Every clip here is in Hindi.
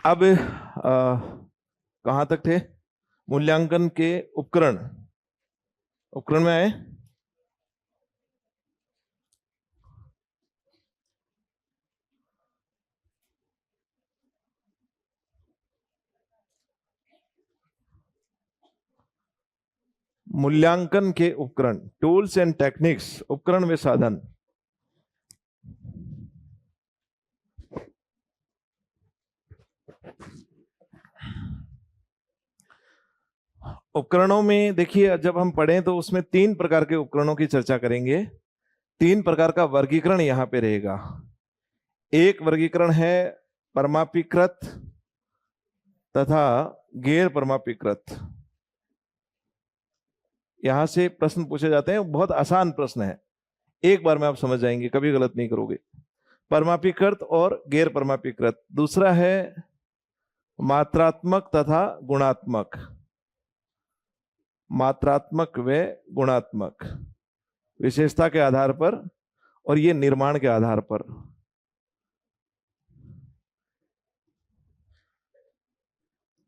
अब कहाँ तक थे? मूल्यांकन के उपकरण। उपकरण में आए। मूल्यांकन के उपकरण, टूल्स एंड टेक्निक्स, उपकरण व साधन। उपकरणों में देखिए, जब हम पढ़ें तो उसमें 3 प्रकार के उपकरणों की चर्चा करेंगे। 3 प्रकार का वर्गीकरण यहां पे रहेगा। एक वर्गीकरण है परमापीकृत तथा गैर परमापीकृत। यहां से प्रश्न पूछे जाते हैं, बहुत आसान प्रश्न है, एक बार में आप समझ जाएंगे, कभी गलत नहीं करोगे। परमापीकृत और गैर परमापीकृत। दूसरा है मात्रात्मक तथा गुणात्मक। मात्रात्मक व गुणात्मक, विशेषता के आधार पर और ये निर्माण के आधार पर।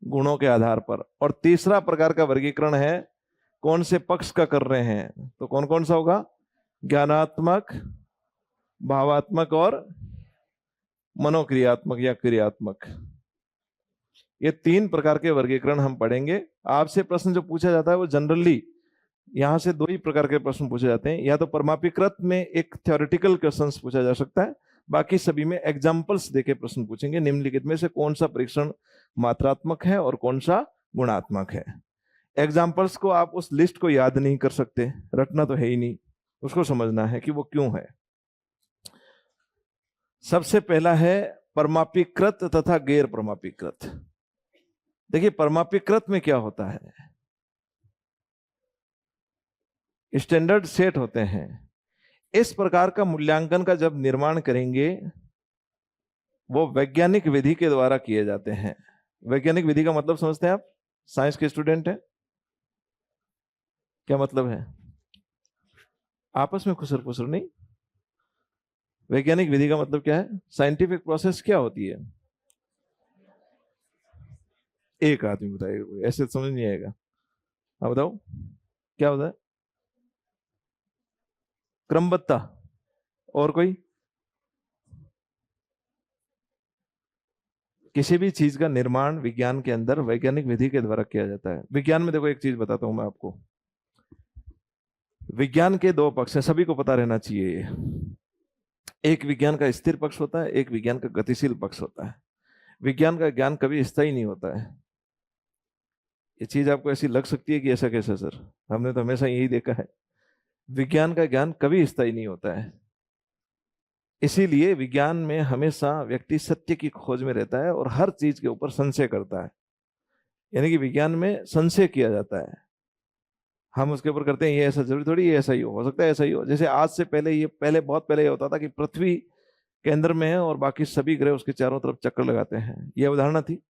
गुणों के आधार पर। और तीसरा प्रकार का वर्गीकरण है कौन से पक्ष का कर रहे हैं, तो कौन कौन सा होगा? ज्ञानात्मक, भावात्मक और मनोक्रियात्मक या क्रियात्मक। ये 3 प्रकार के वर्गीकरण हम पढ़ेंगे। आपसे प्रश्न जो पूछा जाता है वो जनरली यहां से 2 ही प्रकार के प्रश्न पूछे जाते हैं। या तो परमापीकृत में एक थ्योरेटिकल क्वेश्चंस पूछा जा सकता है, बाकी सभी में एग्जाम्पल्स देके प्रश्न पूछेंगे। निम्नलिखित में से कौन सा परीक्षण मात्रात्मक है और कौन सा गुणात्मक है। एग्जाम्पल्स को आप उस लिस्ट को याद नहीं कर सकते, रटना तो है ही नहीं, उसको समझना है कि वो क्यों है। सबसे पहला है परमापीकृत तथा गैर परमापीकृत। देखिए, परमापीकृत में क्या होता है, स्टैंडर्ड सेट होते हैं। इस प्रकार का मूल्यांकन का जब निर्माण करेंगे वो वैज्ञानिक विधि के द्वारा किए जाते हैं। वैज्ञानिक विधि का मतलब समझते हैं आप? साइंस के स्टूडेंट हैं, क्या मतलब है? आपस में खुसर खुसर नहीं। वैज्ञानिक विधि का मतलब क्या है? साइंटिफिक प्रोसेस क्या होती है? एक आदमी बताएगा, ऐसे समझ नहीं आएगा। हाँ बताओ, क्या होता है? क्रमबद्धता। और कोई? किसी भी चीज का निर्माण विज्ञान के अंदर वैज्ञानिक विधि के द्वारा किया जाता है। विज्ञान में देखो, एक चीज बताता हूं मैं आपको। विज्ञान के 2 पक्ष हैं, सभी को पता रहना चाहिए ये। एक विज्ञान का स्थिर पक्ष होता है, एक विज्ञान का गतिशील पक्ष होता है। विज्ञान का ज्ञान कभी स्थायी नहीं होता है। ये चीज आपको ऐसी लग सकती है कि ऐसा कैसा सर, हमने तो हमेशा यही देखा है। विज्ञान का ज्ञान कभी स्थायी नहीं होता है। इसीलिए विज्ञान में हमेशा व्यक्ति सत्य की खोज में रहता है और हर चीज के ऊपर संशय करता है। यानी कि विज्ञान में संशय किया जाता है। हम उसके ऊपर करते हैं, ये ऐसा जरूरी थोड़ी, ये ऐसा ही हो सकता है ऐसा ही हो। जैसे आज से पहले, ये पहले बहुत पहले ये होता था कि पृथ्वी केंद्र में है और बाकी सभी ग्रह उसके चारों तरफ चक्कर लगाते हैं, यह अवधारणा थी।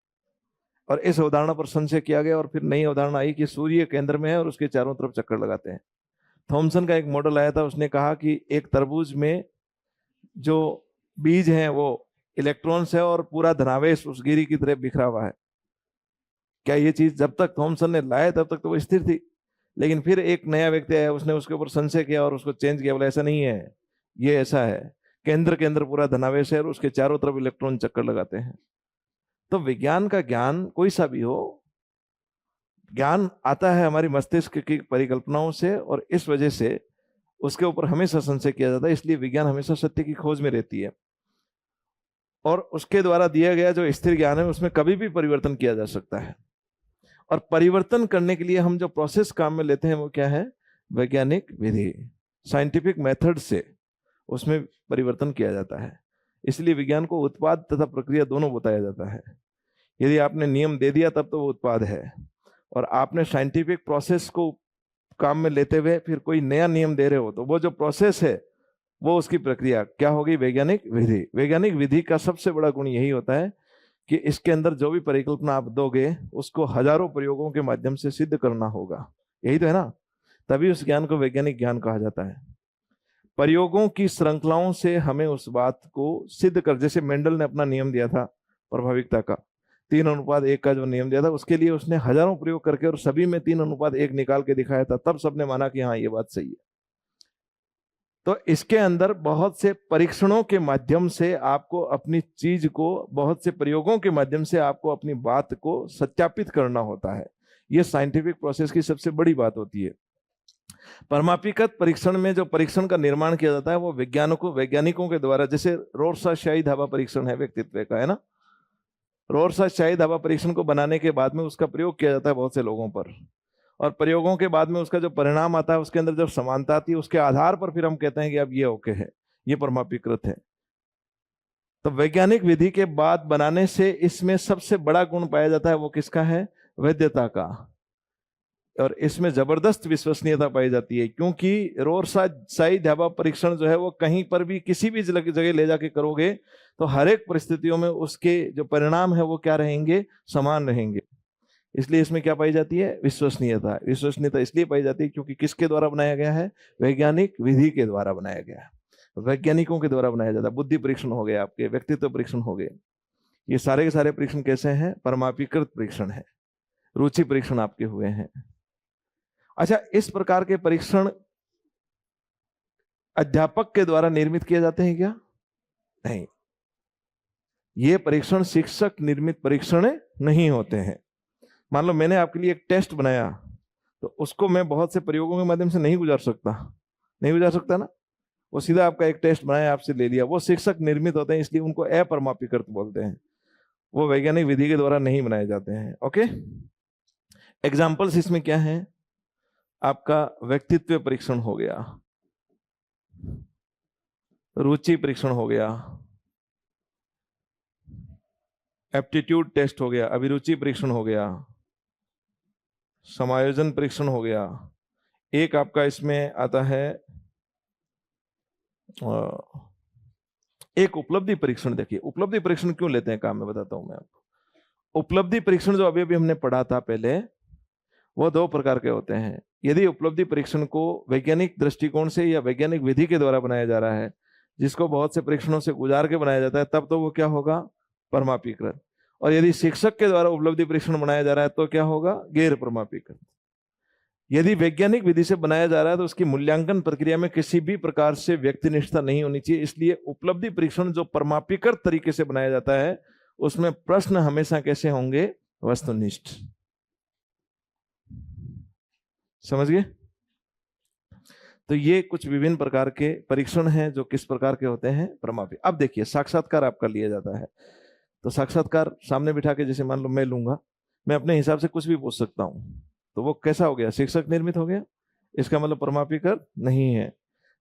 और इस अवधारणा पर संशय किया गया और फिर नई अवधारणा आई कि सूर्य केंद्र में है और उसके चारों तरफ चक्कर लगाते हैं। थॉमसन का एक मॉडल आया था, उसने कहा कि एक तरबूज में जो बीज हैं वो इलेक्ट्रॉन्स है और पूरा धनावेश उस गिरी की तरह बिखरा हुआ है। क्या ये चीज जब तक थॉमसन ने लाया तब तक तो वो स्थिर थी, लेकिन फिर एक नया व्यक्ति आया, उसने उसके ऊपर संशय किया और उसको चेंज किया, बोला ऐसा नहीं है, ये ऐसा है। केंद्र के अंदर पूरा धनावेश है और उसके चारों तरफ इलेक्ट्रॉन चक्कर लगाते हैं। तो विज्ञान का ज्ञान कोई सा भी हो, ज्ञान आता है हमारी मस्तिष्क की परिकल्पनाओं से और इस वजह से उसके ऊपर हमेशा संशय किया जाता है। इसलिए विज्ञान हमेशा सत्य की खोज में रहती है और उसके द्वारा दिया गया जो स्थिर ज्ञान है उसमें कभी भी परिवर्तन किया जा सकता है। और परिवर्तन करने के लिए हम जो प्रोसेस काम में लेते हैं वो क्या है? वैज्ञानिक विधि, साइंटिफिक मेथड से उसमें परिवर्तन किया जाता है। इसलिए विज्ञान को उत्पाद तथा प्रक्रिया दोनों बताया जाता है। यदि आपने नियम दे दिया तब तो वो उत्पाद है, और आपने साइंटिफिक प्रोसेस को काम में लेते हुए फिर कोई नया नियम दे रहे हो तो वो जो प्रोसेस है वो उसकी प्रक्रिया क्या होगी? वैज्ञानिक विधि। वैज्ञानिक विधि का सबसे बड़ा गुण यही होता है कि इसके अंदर जो भी परिकल्पना आप दोगे उसको हजारों प्रयोगों के माध्यम से सिद्ध करना होगा। यही तो है ना, तभी उस ज्ञान को वैज्ञानिक ज्ञान कहा जाता है। प्रयोगों की श्रृंखलाओं से हमें उस बात को सिद्ध कर, जैसे मेंडल ने अपना नियम दिया था प्रभाविकता का, 3:1 का जो नियम दिया था उसके लिए उसने हजारों प्रयोग करके और सभी में 3:1 निकाल के दिखाया था, तब सबने माना कि हाँ ये बात सही है। तो इसके अंदर बहुत से परीक्षणों के माध्यम से आपको अपनी चीज को, बहुत से प्रयोगों के माध्यम से आपको अपनी बात को सत्यापित करना होता है। ये साइंटिफिक प्रोसेस की सबसे बड़ी बात होती है। परमापिकत परीक्षण में जो परीक्षण का निर्माण किया जाता है वो वैज्ञानिकों के द्वारा, जैसे रोरसा-शाही धाबा परीक्षण है व्यक्तित्व का, है ना। रोरसा-शाही धाबा परीक्षण को बनाने के बाद में उसका प्रयोग किया जाता है बहुत से लोगों पर, और प्रयोगों के बाद में उसका जो परिणाम आता है उसके अंदर जब समानता आती है उसके आधार पर फिर हम कहते हैं कि अब ये ओके है, ये परमापिकृत है। तो वैज्ञानिक विधि के बाद बनाने से इसमें सबसे बड़ा गुण पाया जाता है वो किसका है? वैधता का। और इसमें जबरदस्त विश्वसनीयता पाई जाती है, क्योंकि रोरसा-शाही धाबा परीक्षण जो है वो कहीं पर भी किसी भी जगह ले जाके करोगे तो हर एक परिस्थितियों में उसके जो परिणाम है वो क्या रहेंगे? समान रहेंगे। इसलिए इसमें क्या पाई जाती है? विश्वसनीयता। विश्वसनीयता इसलिए पाई जाती है क्योंकि किसके द्वारा बनाया गया है? वैज्ञानिक विधि के द्वारा बनाया गया है, वैज्ञानिकों के द्वारा बनाया जाता है। बुद्धि परीक्षण हो गए, आपके व्यक्तित्व परीक्षण हो गए, ये सारे के सारे परीक्षण कैसे हैं? परमापिकृत परीक्षण है। रुचि परीक्षण आपके हुए हैं। अच्छा, इस प्रकार के परीक्षण अध्यापक के द्वारा निर्मित किए जाते हैं क्या? नहीं, ये परीक्षण शिक्षक निर्मित परीक्षण नहीं होते हैं। मान लो मैंने आपके लिए एक टेस्ट बनाया, तो उसको मैं बहुत से प्रयोगों के माध्यम से नहीं गुजार सकता ना। वो सीधा आपका एक टेस्ट बनाया, आपसे ले लिया, वो शिक्षक निर्मित होते हैं, इसलिए उनको अपरमापिकृत बोलते हैं। वो वैज्ञानिक विधि के द्वारा नहीं बनाए जाते हैं। ओके, एग्जाम्पल्स इसमें क्या है? आपका व्यक्तित्व परीक्षण हो गया, रुचि परीक्षण हो गया, एप्टीट्यूड टेस्ट हो गया, अभिरुचि परीक्षण हो गया, समायोजन परीक्षण हो गया। एक आपका इसमें आता है एक उपलब्धि परीक्षण। देखिए, उपलब्धि परीक्षण क्यों लेते हैं काम में बताता हूं मैं आपको। उपलब्धि परीक्षण जो अभी अभी हमने पढ़ा था पहले, वो 2 प्रकार के होते हैं। यदि उपलब्धि परीक्षण को वैज्ञानिक दृष्टिकोण से या वैज्ञानिक विधि के द्वारा बनाया जा रहा है, जिसको बहुत से परीक्षणों से गुजार के बनाया जाता है, तब तो वो क्या होगा? परमापिकृत। और यदि शिक्षक के द्वारा उपलब्धि परीक्षण बनाया जा रहा है तो क्या होगा? गैर परमापिकृत। यदि वैज्ञानिक विधि से बनाया जा रहा है तो उसकी मूल्यांकन प्रक्रिया में किसी भी प्रकार से व्यक्तिनिष्ठता नहीं होनी चाहिए, इसलिए उपलब्धि परीक्षण जो परमापिकृत तरीके से बनाया जाता है उसमें प्रश्न हमेशा कैसे होंगे? वस्तुनिष्ठ। समझ गए? तो ये कुछ विभिन्न प्रकार के परीक्षण हैं जो किस प्रकार के होते हैं? परमापिक। अब देखिए, साक्षात्कार आपका लिया जाता है, तो साक्षात्कार सामने बिठा के, जैसे मान लो मैं लूंगा, मैं अपने हिसाब से कुछ भी पूछ सकता हूं, तो वो कैसा हो गया? शिक्षक निर्मित हो गया। इसका मतलब परमापिकृत नहीं है।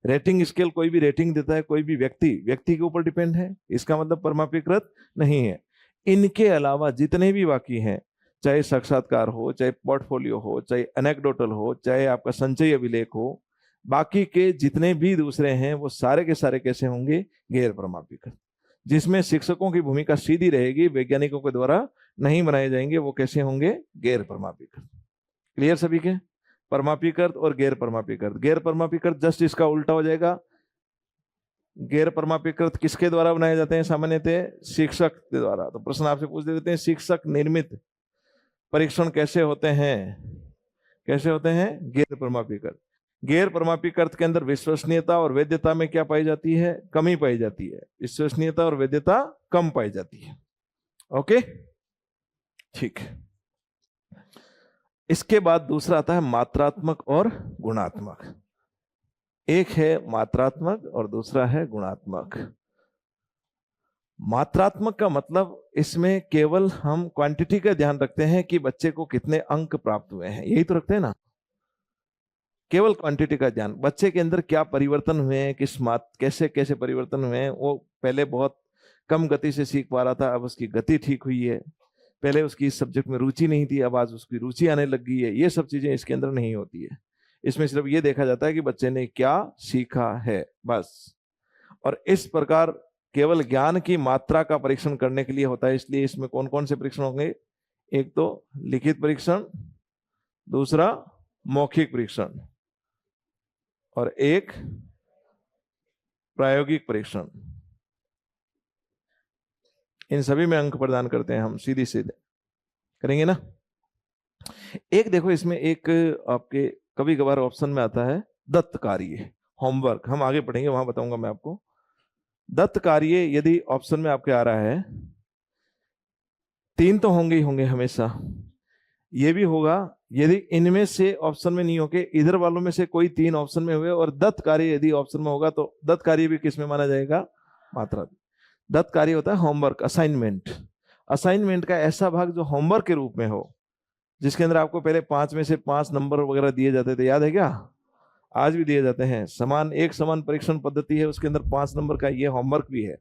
रेटिंग स्केल, कोई भी रेटिंग देता है, कोई भी व्यक्ति के ऊपर डिपेंड है, इसका मतलब परमापिकृत नहीं है। इनके अलावा जितने भी बाकी हैं, चाहे साक्षात्कार हो, चाहे पोर्टफोलियो हो, चाहे एनेक्डोटल हो, चाहे आपका संचयी अभिलेख हो, बाकी के जितने भी दूसरे हैं वो सारे के सारे कैसे होंगे? गैर परमापिकृत। जिसमें शिक्षकों की भूमिका सीधी रहेगी, वैज्ञानिकों के द्वारा नहीं बनाए जाएंगे, वो कैसे होंगे? गैर परमापिकृत। क्लियर सभी के? परमापिकृत और गैर परमापिकृत। गैर परमापिकृत जस्ट इसका उल्टा हो जाएगा। गैर परमापिकृत किसके द्वारा बनाए जाते हैं? सामान्यतः शिक्षक के द्वारा। तो प्रश्न आपसे पूछ देते हैं, शिक्षक निर्मित परीक्षण कैसे होते हैं? कैसे होते हैं? गैर परमापिकृत। गैर परमापिकृत के अंदर विश्वसनीयता और वैधता में क्या पाई जाती है? कमी पाई जाती है। विश्वसनीयता और वैधता कम पाई जाती है। ओके, ठीक। इसके बाद दूसरा आता है मात्रात्मक और गुणात्मक। एक है मात्रात्मक और दूसरा है गुणात्मक। मात्रात्मक का मतलब इसमें केवल हम क्वांटिटी का ध्यान रखते हैं कि बच्चे को कितने अंक प्राप्त हुए हैं, यही तो रखते हैं ना। केवल क्वांटिटी का ध्यान, बच्चे के अंदर क्या परिवर्तन हुए हैं, कैसे कैसे परिवर्तन हुए हैं। वो पहले बहुत कम गति से सीख पा रहा था, अब उसकी गति ठीक हुई है। पहले उसकी इस सब्जेक्ट में रुचि नहीं थी, अब आज उसकी रुचि आने लग गई है। ये सब चीजें इसके अंदर नहीं होती है। इसमें सिर्फ ये देखा जाता है कि बच्चे ने क्या सीखा है, बस। और इस प्रकार केवल ज्ञान की मात्रा का परीक्षण करने के लिए होता है। इसलिए इसमें कौन कौन से परीक्षण होंगे? एक तो लिखित परीक्षण, दूसरा मौखिक परीक्षण, और एक प्रायोगिक परीक्षण। इन सभी में अंक प्रदान करते हैं हम सीधे सीधे, करेंगे ना। एक देखो इसमें एक आपके कभी कभार ऑप्शन में आता है दत्त कार्य, होमवर्क, हम आगे पढ़ेंगे वहां बताऊंगा मैं आपको। दत्त कार्य यदि ऑप्शन में आपके आ रहा है, 3 तो होंगे ही होंगे हमेशा, ये भी होगा यदि इनमें से ऑप्शन में नहीं होके इधर वालों में से कोई 3 ऑप्शन में हुए और दत्त कार्य यदि ऑप्शन में होगा तो दत्त कार्य भी किस में माना जाएगा, मात्रा। दत्त कार्य होता है होमवर्क, असाइनमेंट। असाइनमेंट का ऐसा भाग जो होमवर्क के रूप में हो, जिसके अंदर आपको पहले 5 में से 5 नंबर वगैरह दिए जाते थे, याद है क्या? आज भी दिए जाते हैं। एक समान परीक्षण पद्धति है, उसके अंदर 5 नंबर का ये होमवर्क भी है।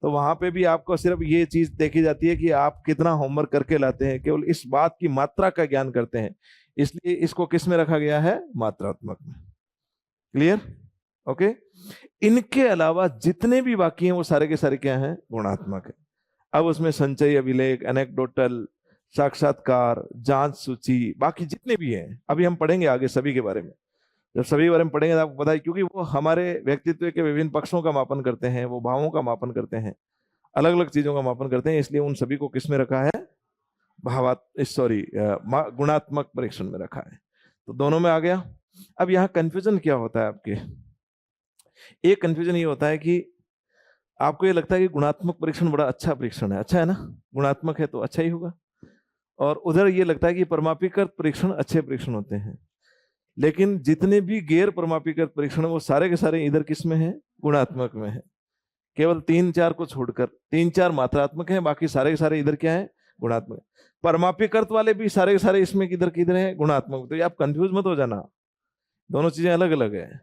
तो वहां पे भी आपको सिर्फ ये चीज देखी जाती है कि आप कितना होमवर्क करके लाते हैं, केवल इस बात की मात्रा का ज्ञान करते हैं, इसलिए इसको किस में रखा गया है, मात्रात्मक में। क्लियर? ओके। इनके अलावा जितने भी बाकी हैं वो सारे के सारे क्या हैं, गुणात्मक है। अब उसमें संचय, अभिलेख, एनेक्डोटल, साक्षात्कार, जांच सूची, बाकी जितने भी हैं अभी हम पढ़ेंगे आगे सभी के बारे में। जब सभी के बारे में पढ़ेंगे तो आपको पता है, क्योंकि वो हमारे व्यक्तित्व के विभिन्न पक्षों का मापन करते हैं, वो भावों का मापन करते हैं, अलग अलग चीजों का मापन करते हैं, इसलिए उन सभी को किस में रखा है, गुणात्मक परीक्षण में रखा है। तो दोनों में आ गया। अब यहाँ कंफ्यूजन क्या होता है आपके, एक कंफ्यूजन ये होता है कि आपको ये लगता है कि गुणात्मक परीक्षण बड़ा अच्छा परीक्षण है, अच्छा है ना, गुणात्मक है तो अच्छा ही होगा, और उधर ये लगता है कि परमापिकृत परीक्षण अच्छे परीक्षण होते हैं। लेकिन जितने भी गैर परमापिकृत परीक्षण वो सारे के सारे इधर किस में है, गुणात्मक में है। केवल 3-4 को छोड़कर 3-4 मात्रात्मक हैं, बाकी सारे के सारे इधर क्या है, गुणात्मक। परमापिकृत वाले भी सारे के सारे इसमें किधर किधर है, गुणात्मक। तो ये आप कंफ्यूज मत हो जाना, दोनों चीजें अलग अलग है।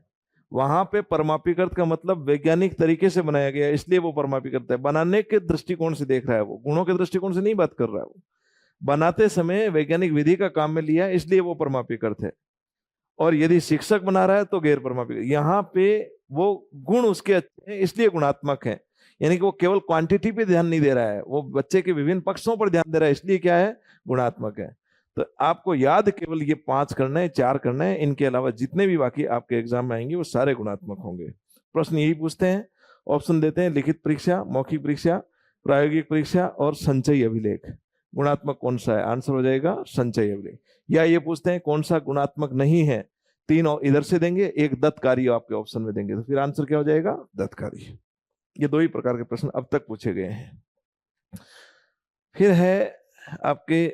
वहां पे परमापिकृत का मतलब वैज्ञानिक तरीके से बनाया गया, इसलिए वो परमापिकृत है। बनाने के दृष्टिकोण से देख रहा है वो, गुणों के दृष्टिकोण से नहीं बात कर रहा है वो। बनाते समय वैज्ञानिक विधि का काम में लिया, इसलिए वो परमापिकृत है। और यदि शिक्षक बना रहा है तो गैर परमापिकृत। यहाँ पे वो गुण उसके अच्छे हैं इसलिए गुणात्मक है, यानी कि वो केवल क्वांटिटी पे ध्यान नहीं दे रहा है, वो बच्चे के विभिन्न पक्षों पर ध्यान दे रहा है, इसलिए क्या है, गुणात्मक है। तो आपको याद केवल ये 5 करना है, 4 करना है, इनके अलावा जितने भी बाकी आपके एग्जाम में आएंगे वो सारे गुणात्मक होंगे। प्रश्न यही पूछते हैं, ऑप्शन देते हैं, लिखित परीक्षा, मौखिक परीक्षा, प्रायोगिक परीक्षा और संचयी अभिलेख। गुणात्मक कौन सा है, आंसर हो जाएगा संचयी अभिलेख। या ये पूछते हैं कौन सा गुणात्मक नहीं है, 3 इधर से देंगे, एक दत्त कार्य आपके ऑप्शन में देंगे, तो फिर आंसर क्या हो जाएगा, दत्त कार्य। ये 2 ही प्रकार के प्रश्न अब तक पूछे गए हैं। फिर है आपके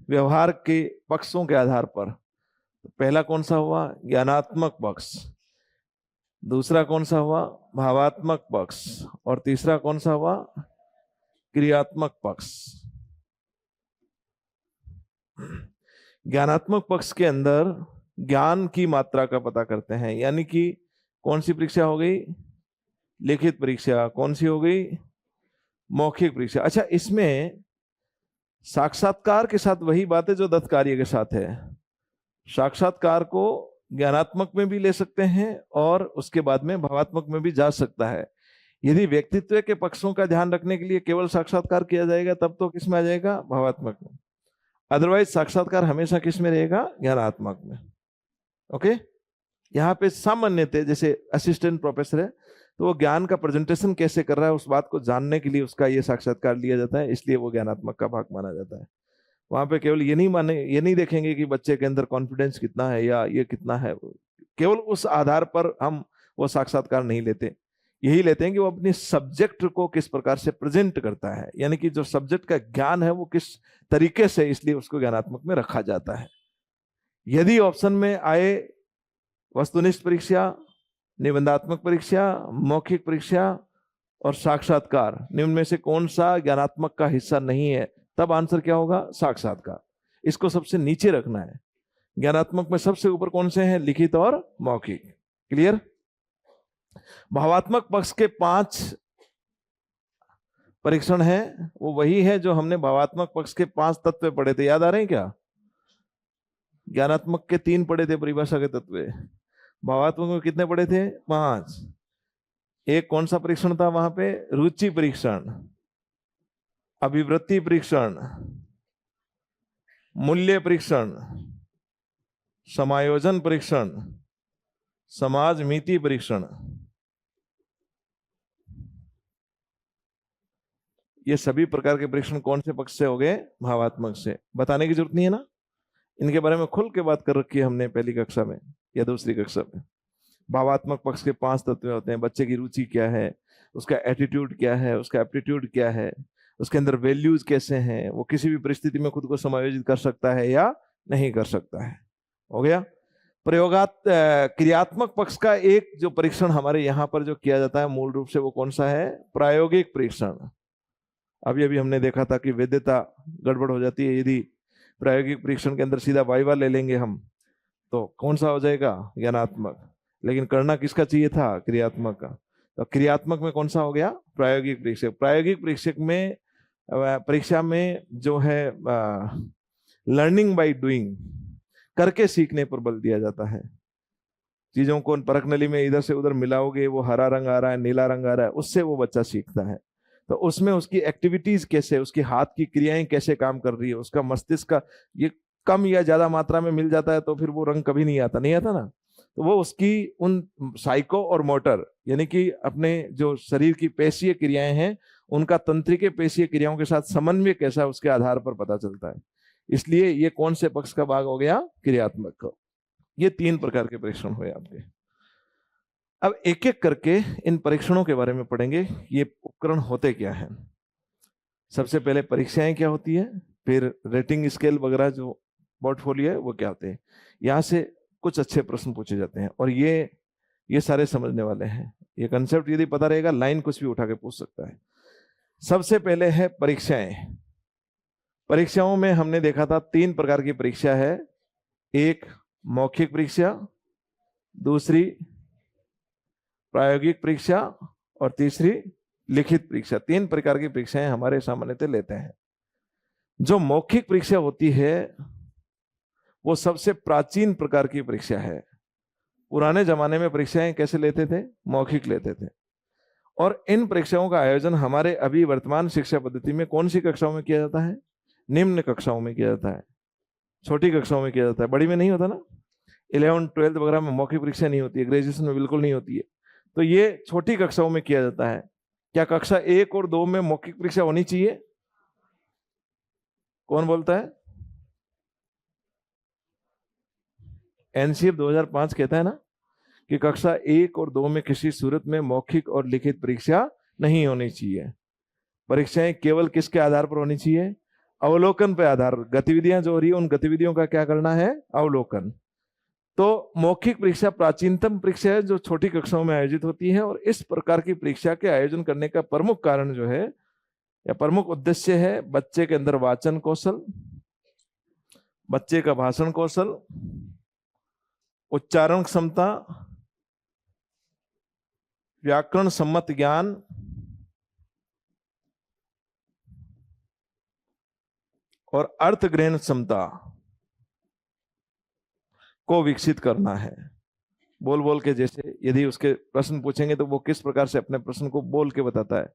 व्यवहार के पक्षों के आधार पर, पहला कौन सा हुआ, ज्ञानात्मक पक्ष, दूसरा कौन सा हुआ, भावात्मक पक्ष, और तीसरा कौन सा हुआ, क्रियात्मक पक्ष। ज्ञानात्मक पक्ष के अंदर ज्ञान की मात्रा का पता करते हैं, यानी कि कौन सी परीक्षा हो गई, लिखित परीक्षा, कौन सी हो गई, मौखिक परीक्षा। अच्छा, इसमें साक्षात्कार के साथ वही बात है जो दत्त कार्य के साथ है। साक्षात्कार को ज्ञानात्मक में भी ले सकते हैं और उसके बाद में भावात्मक में भी जा सकता है। यदि व्यक्तित्व के पक्षों का ध्यान रखने के लिए केवल साक्षात्कार किया जाएगा तब तो किस में आ जाएगा, भावात्मक में। अदरवाइज साक्षात्कार हमेशा किस में रहेगा, ज्ञानात्मक में। ओके। यहाँ पे सामान्यतः जैसे असिस्टेंट प्रोफेसर है तो वो ज्ञान का प्रेजेंटेशन कैसे कर रहा है उस बात को जानने के लिए उसका ये साक्षात्कार लिया जाता है, इसलिए वो ज्ञानात्मक का भाग माना जाता है। वहां पे केवल ये नहीं देखेंगे कि बच्चे के अंदर कॉन्फिडेंस कितना है या ये कितना है, केवल उस आधार पर हम वो साक्षात्कार नहीं लेते। यही लेते हैं कि वो अपनी सब्जेक्ट को किस प्रकार से प्रेजेंट करता है, यानी कि जो सब्जेक्ट का ज्ञान है वो किस तरीके से, इसलिए उसको ज्ञानात्मक में रखा जाता है। यदि ऑप्शन में आए वस्तुनिष्ठ परीक्षा, निबंधात्मक परीक्षा, मौखिक परीक्षा और साक्षात्कार, निम्न में से कौन सा ज्ञानात्मक का हिस्सा नहीं है, तब आंसर क्या होगा, साक्षात्कार। इसको सबसे नीचे रखना है। ज्ञानात्मक में सबसे ऊपर कौन से हैं, लिखित और मौखिक। क्लियर? भावात्मक पक्ष के 5 परीक्षण हैं, वो वही है जो हमने भावात्मक पक्ष के 5 तत्व पढ़े थे, याद आ रहे हैं क्या? ज्ञानात्मक के 3 पढ़े थे, परिभाषा के तत्व। भावात्मक में कितने पढ़े थे, 5। एक कौन सा परीक्षण था वहां पे, रुचि परीक्षण, अभिवृत्ति परीक्षण, मूल्य परीक्षण, समायोजन परीक्षण, समाज मिति परीक्षण। ये सभी प्रकार के परीक्षण कौन से पक्ष से हो गए? भावात्मक से। बताने की जरूरत नहीं है ना, इनके बारे में खुल के बात कर रखी है हमने पहली कक्षा में या दूसरी कक्षा में। भावात्मक पक्ष के 5 तत्व होते हैं। बच्चे की रुचि क्या है, उसका एटीट्यूड क्या है, उसका एप्टीट्यूड क्या है, उसके अंदर वैल्यूज कैसे हैं, वो किसी भी परिस्थिति में खुद को समायोजित कर सकता है या नहीं कर सकता है। हो गया। क्रियात्मक पक्ष का एक जो परीक्षण हमारे यहाँ पर जो किया जाता है मूल रूप से वो कौन सा है? प्रायोगिक परीक्षण। अभी अभी हमने देखा था कि वैधता गड़बड़ हो जाती है यदि प्रायोगिक परीक्षण के अंदर सीधा वाइवा ले लेंगे हम, तो कौन सा हो जाएगा? ज्ञानात्मक। लेकिन करना किसका चाहिए था? क्रियात्मक का। तो क्रियात्मक में कौन सा हो गया? प्रायोगिक परीक्षक। प्रायोगिक परीक्षक में परीक्षा में जो है लर्निंग बाय डूइंग, करके सीखने पर बल दिया जाता है। चीजों को परख नली में इधर से उधर मिलाओगे, वो हरा रंग आ रहा है, नीला रंग आ रहा है, उससे वो बच्चा सीखता है। तो उसमें उसकी एक्टिविटीज कैसे, उसकी हाथ की क्रियाएं कैसे काम कर रही है, उसका मस्तिष्क का ये कम या ज्यादा मात्रा में मिल जाता है तो फिर वो रंग कभी नहीं आता ना। तो वो उसकी उन साइको और मोटर यानी कि अपने जो शरीर की पेशीय क्रियाएं हैं उनका तंत्रिके पेशीय क्रियाओं के साथ समन्वय कैसा है उसके आधार पर पता चलता है। इसलिए ये कौन से पक्ष का भाग हो गया? क्रियात्मक। ये 3 प्रकार के परीक्षण हुए आपके। अब एक एक करके इन परीक्षणों के बारे में पढ़ेंगे, ये उपकरण होते क्या हैं। सबसे पहले परीक्षाएं क्या होती है, फिर रेटिंग स्केल वगैरह जो पोर्टफोलियो है वो क्या होते हैं। यहाँ से कुछ अच्छे प्रश्न पूछे जाते हैं और ये सारे समझने वाले हैं। ये कंसेप्ट यदि पता रहेगा लाइन कुछ भी उठा के पूछ सकता है। सबसे पहले है परीक्षाएं। परीक्षाओं में हमने देखा था 3 प्रकार की परीक्षा है। एक मौखिक परीक्षा, दूसरी प्रायोगिक परीक्षा और तीसरी लिखित परीक्षा। 3 प्रकार की परीक्षाएं हमारे सामान्यतः लेते हैं। जो मौखिक परीक्षा होती है वो सबसे प्राचीन प्रकार की परीक्षा है। पुराने जमाने में परीक्षाएं कैसे लेते थे? मौखिक लेते थे। और इन परीक्षाओं का आयोजन हमारे अभी वर्तमान शिक्षा पद्धति में कौन सी कक्षाओं में किया जाता है? निम्न कक्षाओं में किया जाता है, छोटी कक्षाओं में किया जाता है, बड़ी में नहीं होता ना। 11, 12 वगैरह में मौखिक परीक्षा नहीं होती है, ग्रेजुएशन में बिल्कुल नहीं होती है। तो ये छोटी कक्षाओं में किया जाता है। क्या कक्षा 1 और 2 में मौखिक परीक्षा होनी चाहिए? कौन बोलता है? एनसीएफ 2005 कहता है ना कि कक्षा 1 और 2 में किसी सूरत में मौखिक और लिखित परीक्षा नहीं होनी चाहिए। परीक्षाएं केवल किसके आधार पर होनी चाहिए? अवलोकन पे आधार। गतिविधियां जो हो रही है उन गतिविधियों का क्या करना है? अवलोकन। तो मौखिक परीक्षा प्राचीनतम परीक्षा है जो छोटी कक्षाओं में आयोजित होती है। और इस प्रकार की परीक्षा के आयोजन करने का प्रमुख कारण जो है या प्रमुख उद्देश्य है बच्चे के अंदर वाचन कौशल, बच्चे का भाषण कौशल, उच्चारण क्षमता, व्याकरण सम्मत ज्ञान और अर्थ ग्रहण क्षमता को विकसित करना है। बोल बोल के, जैसे यदि उसके प्रश्न पूछेंगे तो वो किस प्रकार से अपने प्रश्न को बोल के बताता है,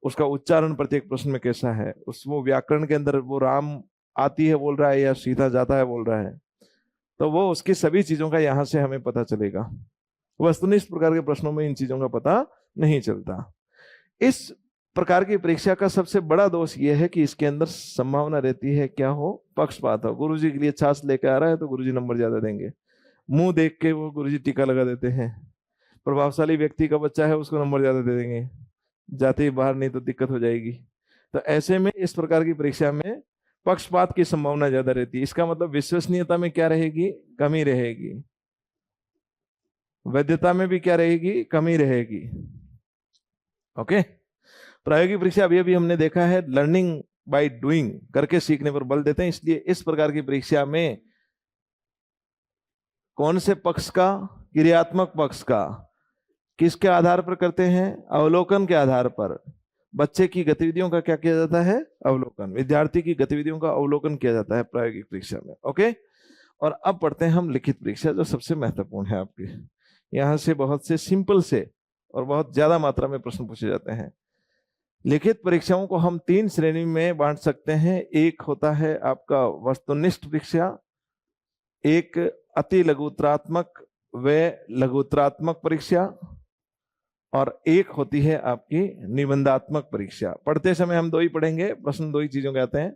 उसका उच्चारण प्रत्येक प्रश्न में कैसा है, वो व्याकरण के अंदर वो राम आती है बोल रहा है या सीता जाता है बोल रहा है, तो वो उसकी सभी चीजों का यहां से हमें पता चलेगा। वस्तुनिष्ठ प्रकार के प्रश्नों में इन चीजों का पता नहीं चलता। इस प्रकार की परीक्षा का सबसे बड़ा दोष यह है कि इसके अंदर संभावना रहती है क्या हो? पक्षपात हो। गुरुजी के लिए छाछ लेके आ रहा है तो गुरुजी नंबर ज्यादा देंगे, मुंह देख के वो गुरुजी टीका लगा देते हैं। प्रभावशाली व्यक्ति का बच्चा है उसको नंबर ज्यादा दे देंगे, जाते ही बाहर नहीं तो दिक्कत हो जाएगी। तो ऐसे में इस प्रकार की परीक्षा में पक्षपात की संभावना ज्यादा रहती है। इसका मतलब विश्वसनीयता में क्या रहेगी? कमी रहेगी। वैधता में भी क्या रहेगी? कमी रहेगी। ओके। प्रायोगिक परीक्षा अभी अभी हमने देखा है लर्निंग बाय डूइंग, करके सीखने पर बल देते हैं। इसलिए इस प्रकार की परीक्षा में कौन से पक्ष का? क्रियात्मक पक्ष का। किसके आधार पर करते हैं? अवलोकन के आधार पर। बच्चे की गतिविधियों का क्या किया जाता है? अवलोकन। विद्यार्थी की गतिविधियों का अवलोकन किया जाता है प्रायोगिक परीक्षा में। ओके। और अब पढ़ते हैं हम लिखित परीक्षा, जो सबसे महत्वपूर्ण है आपकी। यहां से बहुत से सिंपल से और बहुत ज्यादा मात्रा में प्रश्न पूछे जाते हैं। लिखित परीक्षाओं को हम 3 श्रेणी में बांट सकते हैं। एक होता है आपका वस्तुनिष्ठ परीक्षा, एक अति लघुत्रात्मक व लघुत्रात्मक परीक्षा और एक होती है आपकी निबंधात्मक परीक्षा। पढ़ते समय हम दो ही पढ़ेंगे, प्रश्न दो ही चीजों के आते हैं।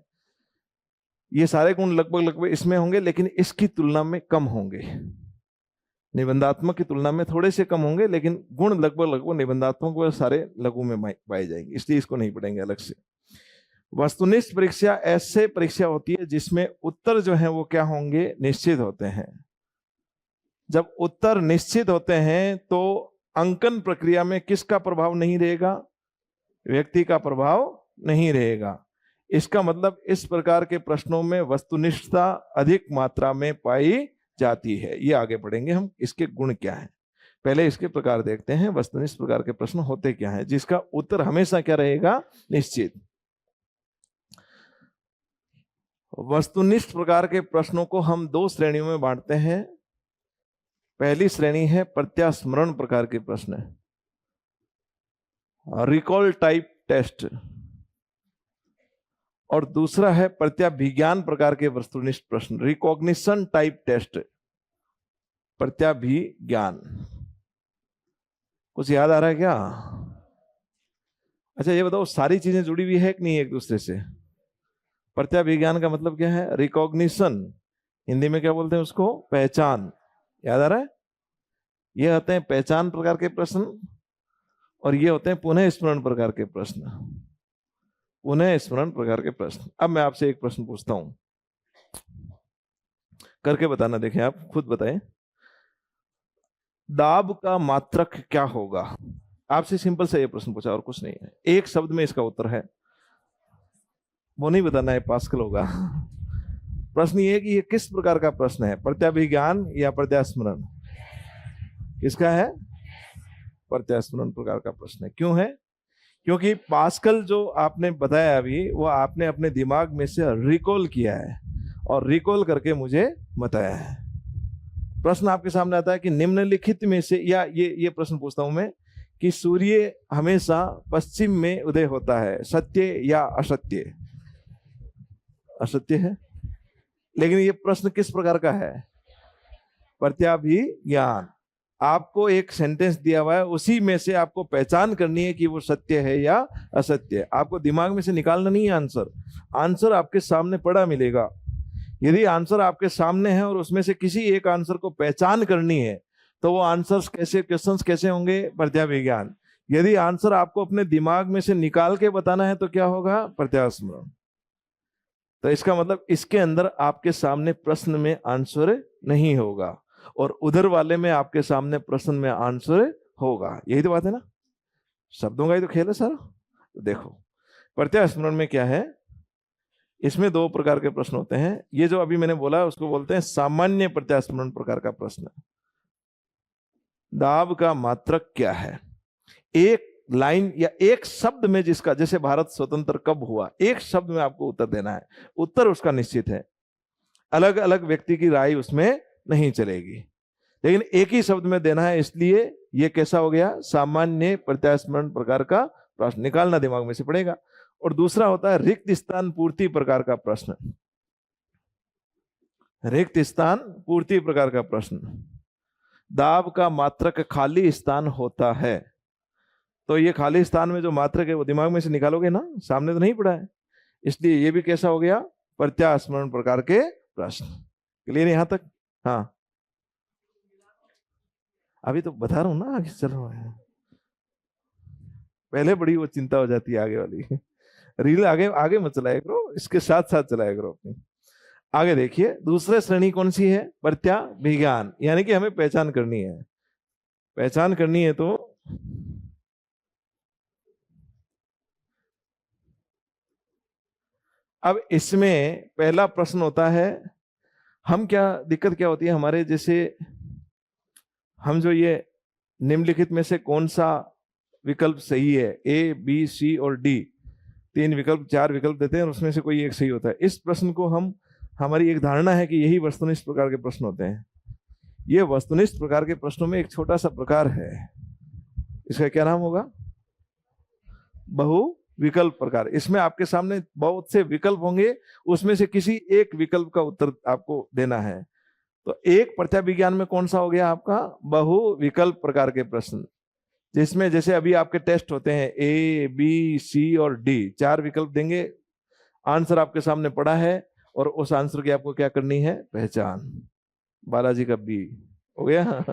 ये सारे गुण लगभग लगभग इसमें होंगे, लेकिन इसकी तुलना में कम होंगे। निबंधात्मक की तुलना में थोड़े से कम होंगे, लेकिन गुण लगभग लगभग निबंधात्मक व सारे लघु में पाए जाएंगे, इसलिए इसको नहीं पढ़ेंगे अलग से। वस्तुनिष्ठ परीक्षा ऐसे परीक्षा होती है जिसमें उत्तर जो है वो क्या होंगे, निश्चित होते हैं। जब उत्तर निश्चित होते हैं तो अंकन प्रक्रिया में किसका प्रभाव नहीं रहेगा, व्यक्ति का प्रभाव नहीं रहेगा। इसका मतलब इस प्रकार के प्रश्नों में वस्तुनिष्ठता अधिक मात्रा में पाई जाती है। ये आगे पढ़ेंगे हम, इसके गुण क्या हैं। पहले इसके प्रकार देखते हैं, वस्तुनिष्ठ प्रकार के प्रश्न होते क्या हैं, जिसका उत्तर हमेशा क्या रहेगा, निश्चित। वस्तुनिष्ठ प्रकार के प्रश्नों को हम दो श्रेणियों में बांटते हैं। पहली श्रेणी है प्रत्यास्मरण प्रकार के प्रश्न, रिकॉल टाइप टेस्ट, और दूसरा है प्रत्याभिज्ञान प्रकार के वस्तुनिष्ठ प्रश्न, रिकॉग्निशन टाइप टेस्ट, प्रत्याभिज्ञान। कुछ याद आ रहा है क्या? अच्छा ये बताओ, सारी चीजें जुड़ी हुई है कि नहीं एक दूसरे से? प्रत्याभिज्ञान का मतलब क्या है, रिकॉग्निशन, हिंदी में क्या बोलते हैं उसको, पहचान। याद आ रहा है? ये होते हैं पहचान प्रकार के प्रश्न, और ये होते हैं पुनः स्मरण प्रकार के प्रश्न, पुनः स्मरण प्रकार के प्रश्न। अब मैं आपसे एक प्रश्न पूछता हूं, करके बताना, देखें आप खुद बताएं। दाब का मात्रक क्या होगा? आपसे सिंपल से ये प्रश्न पूछा और कुछ नहीं है, एक शब्द में इसका उत्तर है, वो नहीं बताना है, पास्कल होगा। प्रश्न ये है कि ये किस प्रकार का प्रश्न है, प्रत्याभिज्ञान या प्रत्यास्मरण? किसका है? प्रत्यास्मरण प्रकार का प्रश्न है। क्यों है? क्योंकि पास्कल जो आपने बताया अभी, वो आपने अपने दिमाग में से रिकॉल किया है और रिकॉल करके मुझे बताया है। प्रश्न आपके सामने आता है कि निम्नलिखित में से, या ये प्रश्न पूछता हूं मैं कि सूर्य हमेशा पश्चिम में उदय होता है, सत्य या असत्य? असत्य है। लेकिन ये प्रश्न किस प्रकार का है? प्रत्याभिज्ञान। आपको एक सेंटेंस दिया हुआ है, उसी में से आपको पहचान करनी है कि वो सत्य है या असत्य। आपको दिमाग में से निकालना नहीं है आंसर, आंसर आपके सामने पड़ा मिलेगा। यदि आंसर आपके सामने है और उसमें से किसी एक आंसर को पहचान करनी है, तो वो आंसर्स कैसे, क्वेश्चंस कैसे होंगे? प्रत्याभिज्ञान। यदि आंसर आपको अपने दिमाग में से निकाल के बताना है तो क्या होगा? प्रत्यास्मरण। तो इसका मतलब इसके अंदर आपके सामने प्रश्न में आंसर नहीं होगा, और उधर वाले में आपके सामने प्रश्न में आंसर होगा। यही तो बात है ना, शब्दों का ही तो खेल है सारा। तो देखो प्रत्यास्मरण में क्या है, इसमें दो प्रकार के प्रश्न होते हैं। ये जो अभी मैंने बोला उसको बोलते हैं सामान्य प्रत्यास्मरण प्रकार का प्रश्न। दाब का मात्रक क्या है? एक लाइन या एक शब्द में जिसका, जैसे भारत स्वतंत्र कब हुआ, एक शब्द में आपको उत्तर देना है। उत्तर उसका निश्चित है, अलग अलग व्यक्ति की राय उसमें नहीं चलेगी, लेकिन एक ही शब्द में देना है। इसलिए ये कैसा हो गया? सामान्य प्रत्यास्मरण प्रकार का प्रश्न। निकालना दिमाग में से पड़ेगा। और दूसरा होता है रिक्त स्थान पूर्ति प्रकार का प्रश्न। रिक्त स्थान पूर्ति प्रकार का प्रश्न, दाब का मात्रक खाली स्थान होता है। तो ये खाली स्थान में जो मात्रक है वो दिमाग में से निकालोगे ना, सामने तो नहीं पड़ा है, इसलिए ये भी कैसा हो गया? प्रत्यास्मरण प्रकार के प्रश्न। क्लियर यहां तक? हाँ, अभी तो बता रहा हूं ना, आगे चल रहा है। पहले बड़ी वो चिंता हो जाती है आगे वाली। रील आगे आगे मत चलाया करो, इसके साथ साथ चलाया करो अपनी। आगे देखिए, दूसरी श्रेणी कौन सी है? प्रत्याभिज्ञान, यानी कि हमें पहचान करनी है। पहचान करनी है तो अब इसमें पहला प्रश्न होता है, हम क्या दिक्कत क्या होती है हमारे, जैसे हम जो ये निम्नलिखित में से कौन सा विकल्प सही है, ए बी सी और डी, तीन विकल्प, चार विकल्प देते हैं और उसमें से कोई एक सही होता है। इस प्रश्न को हम, हमारी एक धारणा है कि यही वस्तुनिष्ठ प्रकार के प्रश्न होते हैं। ये वस्तुनिष्ठ प्रकार के प्रश्नों में एक छोटा सा प्रकार है, इसका क्या नाम होगा? बहु विकल्प प्रकार। इसमें आपके सामने बहुत से विकल्प होंगे, उसमें से किसी एक विकल्प का उत्तर आपको देना है। तो एक प्रत्याभिज्ञान में कौन सा हो गया आपका? बहु विकल्प प्रकार के प्रश्न। जिसमें जैसे अभी आपके टेस्ट होते हैं ए बी सी और डी, 4 विकल्प देंगे, आंसर आपके सामने पड़ा है और उस आंसर की आपको क्या करनी है, पहचान। बालाजी का बी हो गया।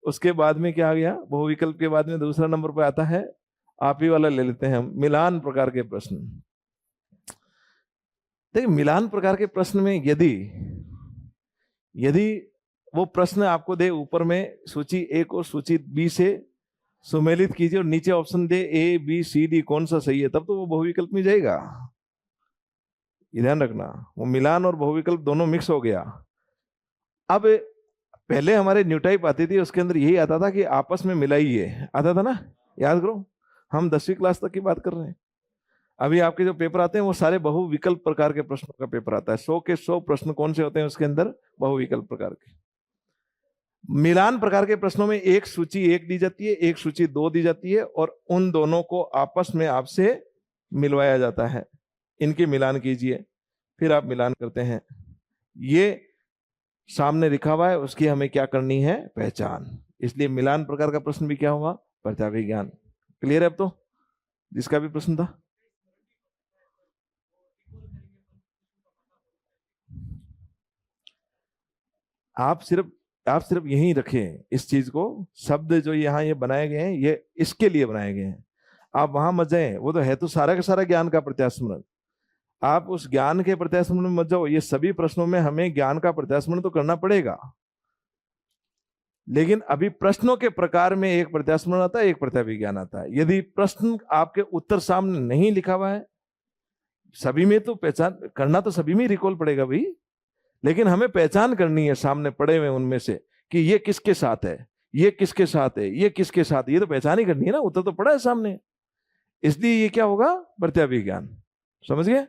उसके बाद में क्या आ गया, बहुविकल्प के बाद में दूसरा नंबर पर आता है, आप ही वाला ले लेते हैं हम, मिलान प्रकार के प्रश्न। देखिए मिलान प्रकार के प्रश्न में यदि वो प्रश्न आपको दे ऊपर में सूची ए को सूची बी से सुमेलित कीजिए और नीचे ऑप्शन दे ए बी सी डी कौन सा सही है, तब तो वो बहुविकल्प में जाएगा। ये ध्यान रखना, वो मिलान और बहुविकल्प दोनों मिक्स हो गया। अब पहले हमारे न्यू टाइप आती थी, उसके अंदर यही आता था कि आपस में मिलाइए, आता था ना, याद करो, हम 10वीं क्लास तक की बात कर रहे हैं। अभी आपके जो पेपर आते हैं वो सारे बहुविकल्प प्रकार के प्रश्नों का पेपर आता है। 100 के 100 प्रश्न कौन से होते हैं उसके अंदर, बहुविकल्प प्रकार के। मिलान प्रकार के प्रश्नों में एक सूची 1 दी जाती है, एक सूची 2 दी जाती है और उन दोनों को आपस में आपसे मिलवाया जाता है, इनके मिलान कीजिए, फिर आप मिलान करते हैं। ये सामने लिखा हुआ है, उसकी हमें क्या करनी है, पहचान। इसलिए मिलान प्रकार का प्रश्न भी क्या होगा, प्रत्याभिज्ञान। क्लियर है अब तो, जिसका भी प्रश्न था। आप सिर्फ यही रखें इस चीज को, शब्द जो यहाँ ये बनाए गए हैं ये इसके लिए बनाए गए हैं, आप वहां मत जाएं। वो तो है तो सारा का सारा ज्ञान का प्रत्यास्मरण, आप उस ज्ञान के प्रत्यास्मरण में मत जाओ। ये सभी प्रश्नों में हमें ज्ञान का प्रत्यास्मरण तो करना पड़ेगा, लेकिन अभी प्रश्नों के प्रकार में एक प्रत्यास्मरण आता है, एक प्रत्याभिज्ञान आता है। यदि प्रश्न आपके उत्तर सामने नहीं लिखा हुआ है, सभी में तो पहचान करना तो सभी में रिकॉल पड़ेगा भाई, लेकिन हमें पहचान करनी है सामने पड़े हुए उनमें से कि ये किसके साथ है, ये किसके साथ है, ये किसके साथ है, ये तो पहचान ही करनी है ना, उत्तर तो पड़ा है सामने। इसलिए ये क्या होगा, प्रत्याभिज्ञान। समझ गए,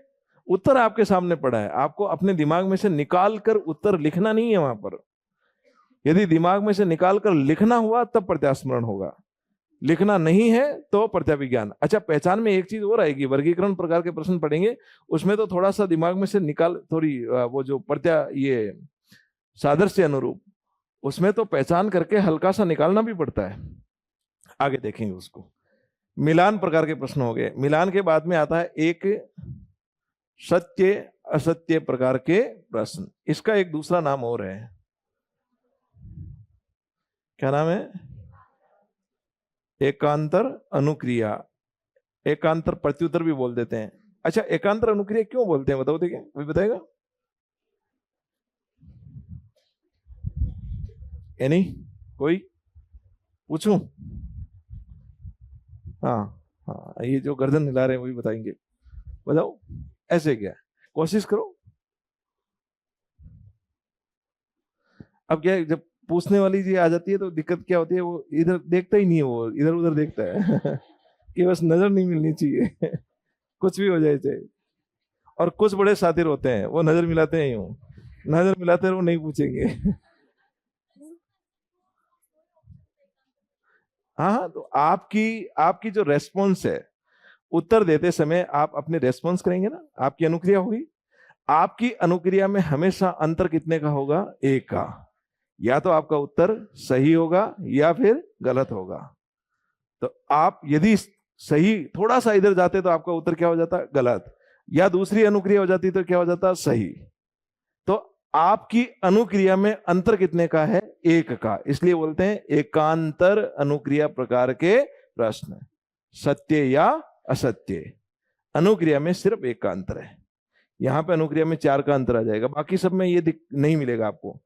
उत्तर आपके सामने पड़ा है, आपको अपने दिमाग में से निकाल कर उत्तर लिखना नहीं है वहां पर। यदि दिमाग में से निकाल कर लिखना हुआ तब प्रत्यास्मरण होगा, लिखना नहीं है तो प्रत्याभिज्ञान। अच्छा, पहचान में एक चीज और आएगी, वर्गीकरण प्रकार के प्रश्न पढ़ेंगे, उसमें तो थोड़ा सा दिमाग में से निकाल, थोड़ी वो जो ये सादृश्य अनुरूप, उसमें तो पहचान करके हल्का सा निकालना भी पड़ता है, आगे देखेंगे उसको। मिलान प्रकार के प्रश्न हो गए। मिलान के बाद में आता है एक सत्य असत्य प्रकार के प्रश्न। इसका एक दूसरा नाम और है, क्या नाम है, एकांतर अनुक्रिया, एकांतर प्रत्युत्तर भी बोल देते हैं। अच्छा, एकांतर अनुक्रिया क्यों बोलते हैं, बताओ, देखिए कोई बताएगा, यानी कोई पूछूं? हाँ हाँ, ये जो गर्दन हिला रहे हैं वही बताएंगे, बताओ ऐसे क्या, कोशिश करो। अब क्या है, जब पूछने वाली चीज आ जाती है तो दिक्कत क्या होती है, वो इधर देखता ही नहीं है, वो इधर उधर देखता है कि बस नजर नहीं मिलनी चाहिए कुछ भी हो जाए चाहे। और कुछ बड़े शातिर होते हैं, वो नजर मिलाते हैं, यूं नजर मिलाते हैं, वो नहीं पूछेंगे हाँ हाँ, तो आपकी जो रेस्पॉन्स है, उत्तर देते समय आप अपने रेस्पॉन्स करेंगे ना, आपकी अनुक्रिया होगी। आपकी अनुक्रिया में हमेशा अंतर कितने का होगा, 1 का। या तो आपका उत्तर सही होगा या फिर गलत होगा। तो आप यदि सही थोड़ा सा इधर जाते तो आपका उत्तर क्या हो जाता, गलत, या दूसरी अनुक्रिया हो जाती तो क्या हो जाता, सही। तो आपकी अनुक्रिया में अंतर कितने का है, 1 का। इसलिए बोलते हैं एकांतर अनुक्रिया प्रकार के प्रश्न, सत्य या असत्य। अनुक्रिया में सिर्फ 1 का अंतर है, यहां पे अनुक्रिया में 4 का अंतर आ जाएगा, बाकी सब में ये नहीं मिलेगा आपको।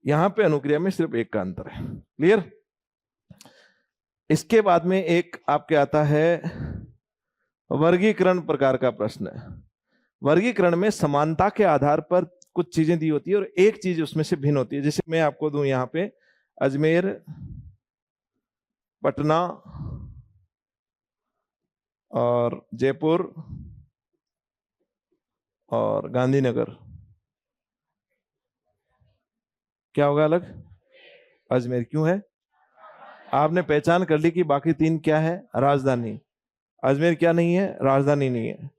यहां पे अनुक्रिया में सिर्फ 1 का अंतर है। क्लियर? इसके बाद में एक आपके आता है वर्गीकरण प्रकार का प्रश्न। वर्गीकरण में समानता के आधार पर कुछ चीजें दी होती है और एक चीज उसमें से भिन्न होती है। जैसे मैं आपको दूं यहां पे अजमेर, पटना और जयपुर और गांधीनगर, क्या होगा अलग, अजमेर। क्यों है, आपने पहचान कर ली कि बाकी 3 क्या है, राजधानी। अजमेर क्या नहीं है, राजधानी नहीं है।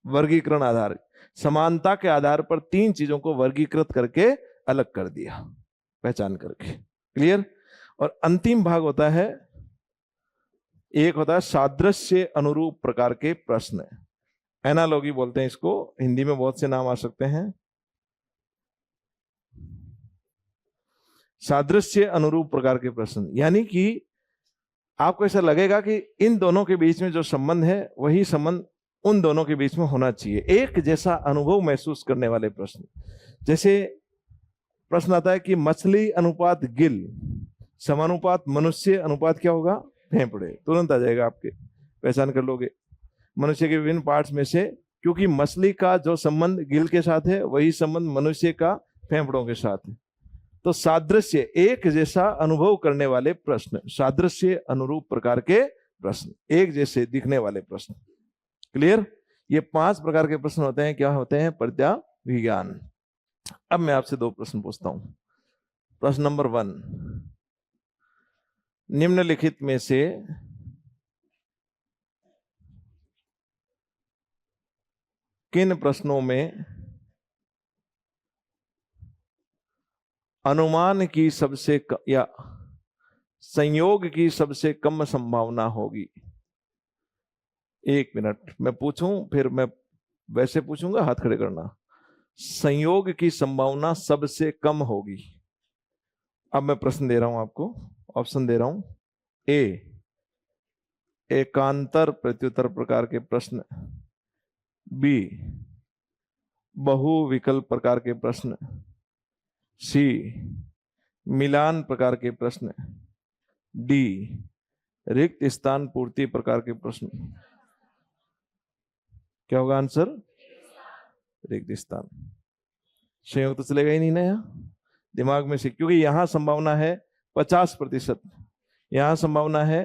वर्गीकरण आधार, समानता के आधार पर 3 चीजों को वर्गीकृत करके अलग कर दिया, पहचान करके। क्लियर? और अंतिम भाग होता है एक होता है सादृश्य अनुरूप प्रकार के प्रश्न, एनालॉगी बोलते हैं इसको, हिंदी में बहुत से नाम आ सकते हैं। सादृश्य अनुरूप प्रकार के प्रश्न यानी कि आपको ऐसा लगेगा कि इन दोनों के बीच में जो संबंध है वही संबंध उन दोनों के बीच में होना चाहिए, एक जैसा अनुभव महसूस करने वाले प्रश्न। जैसे प्रश्न आता है कि मछली अनुपात गिल समानुपात मनुष्य अनुपात क्या होगा, फेफड़े, तुरंत आ जाएगा, आपके पहचान कर लोगे। मनुष्य के विभिन्न पार्ट्स में से, क्योंकि मछली का जो संबंध गिल के साथ है वही संबंध मनुष्य का फेफड़ों के साथ है। तो सादृश्य, एक जैसा अनुभव करने वाले प्रश्न, सादृश्य अनुरूप प्रकार के प्रश्न, एक जैसे दिखने वाले प्रश्न। क्लियर? ये 5 प्रकार के प्रश्न होते हैं। क्या होते हैं? प्रत्याविज्ञान। अब मैं आपसे 2 प्रश्न पूछता हूं। प्रश्न नंबर 1, निम्नलिखित में से किन प्रश्नों में अनुमान की सबसे या संयोग की सबसे कम संभावना होगी? 1 मिनट मैं पूछूं, फिर मैं वैसे पूछूंगा, हाथ खड़े करना। संयोग की संभावना सबसे कम होगी। अब मैं प्रश्न दे रहा हूं आपको, ऑप्शन दे रहा हूं। ए, एकांतर प्रत्युत्तर प्रकार के प्रश्न। बी, बहुविकल्प प्रकार के प्रश्न। सी, मिलान प्रकार के प्रश्न। डी, रिक्त स्थान पूर्ति प्रकार के प्रश्न। क्या होगा आंसर? रिक्त स्थान। संयोग तो चलेगा ही नहीं ना यहाँ दिमाग में से, क्योंकि यहां संभावना है 50%, यहां संभावना है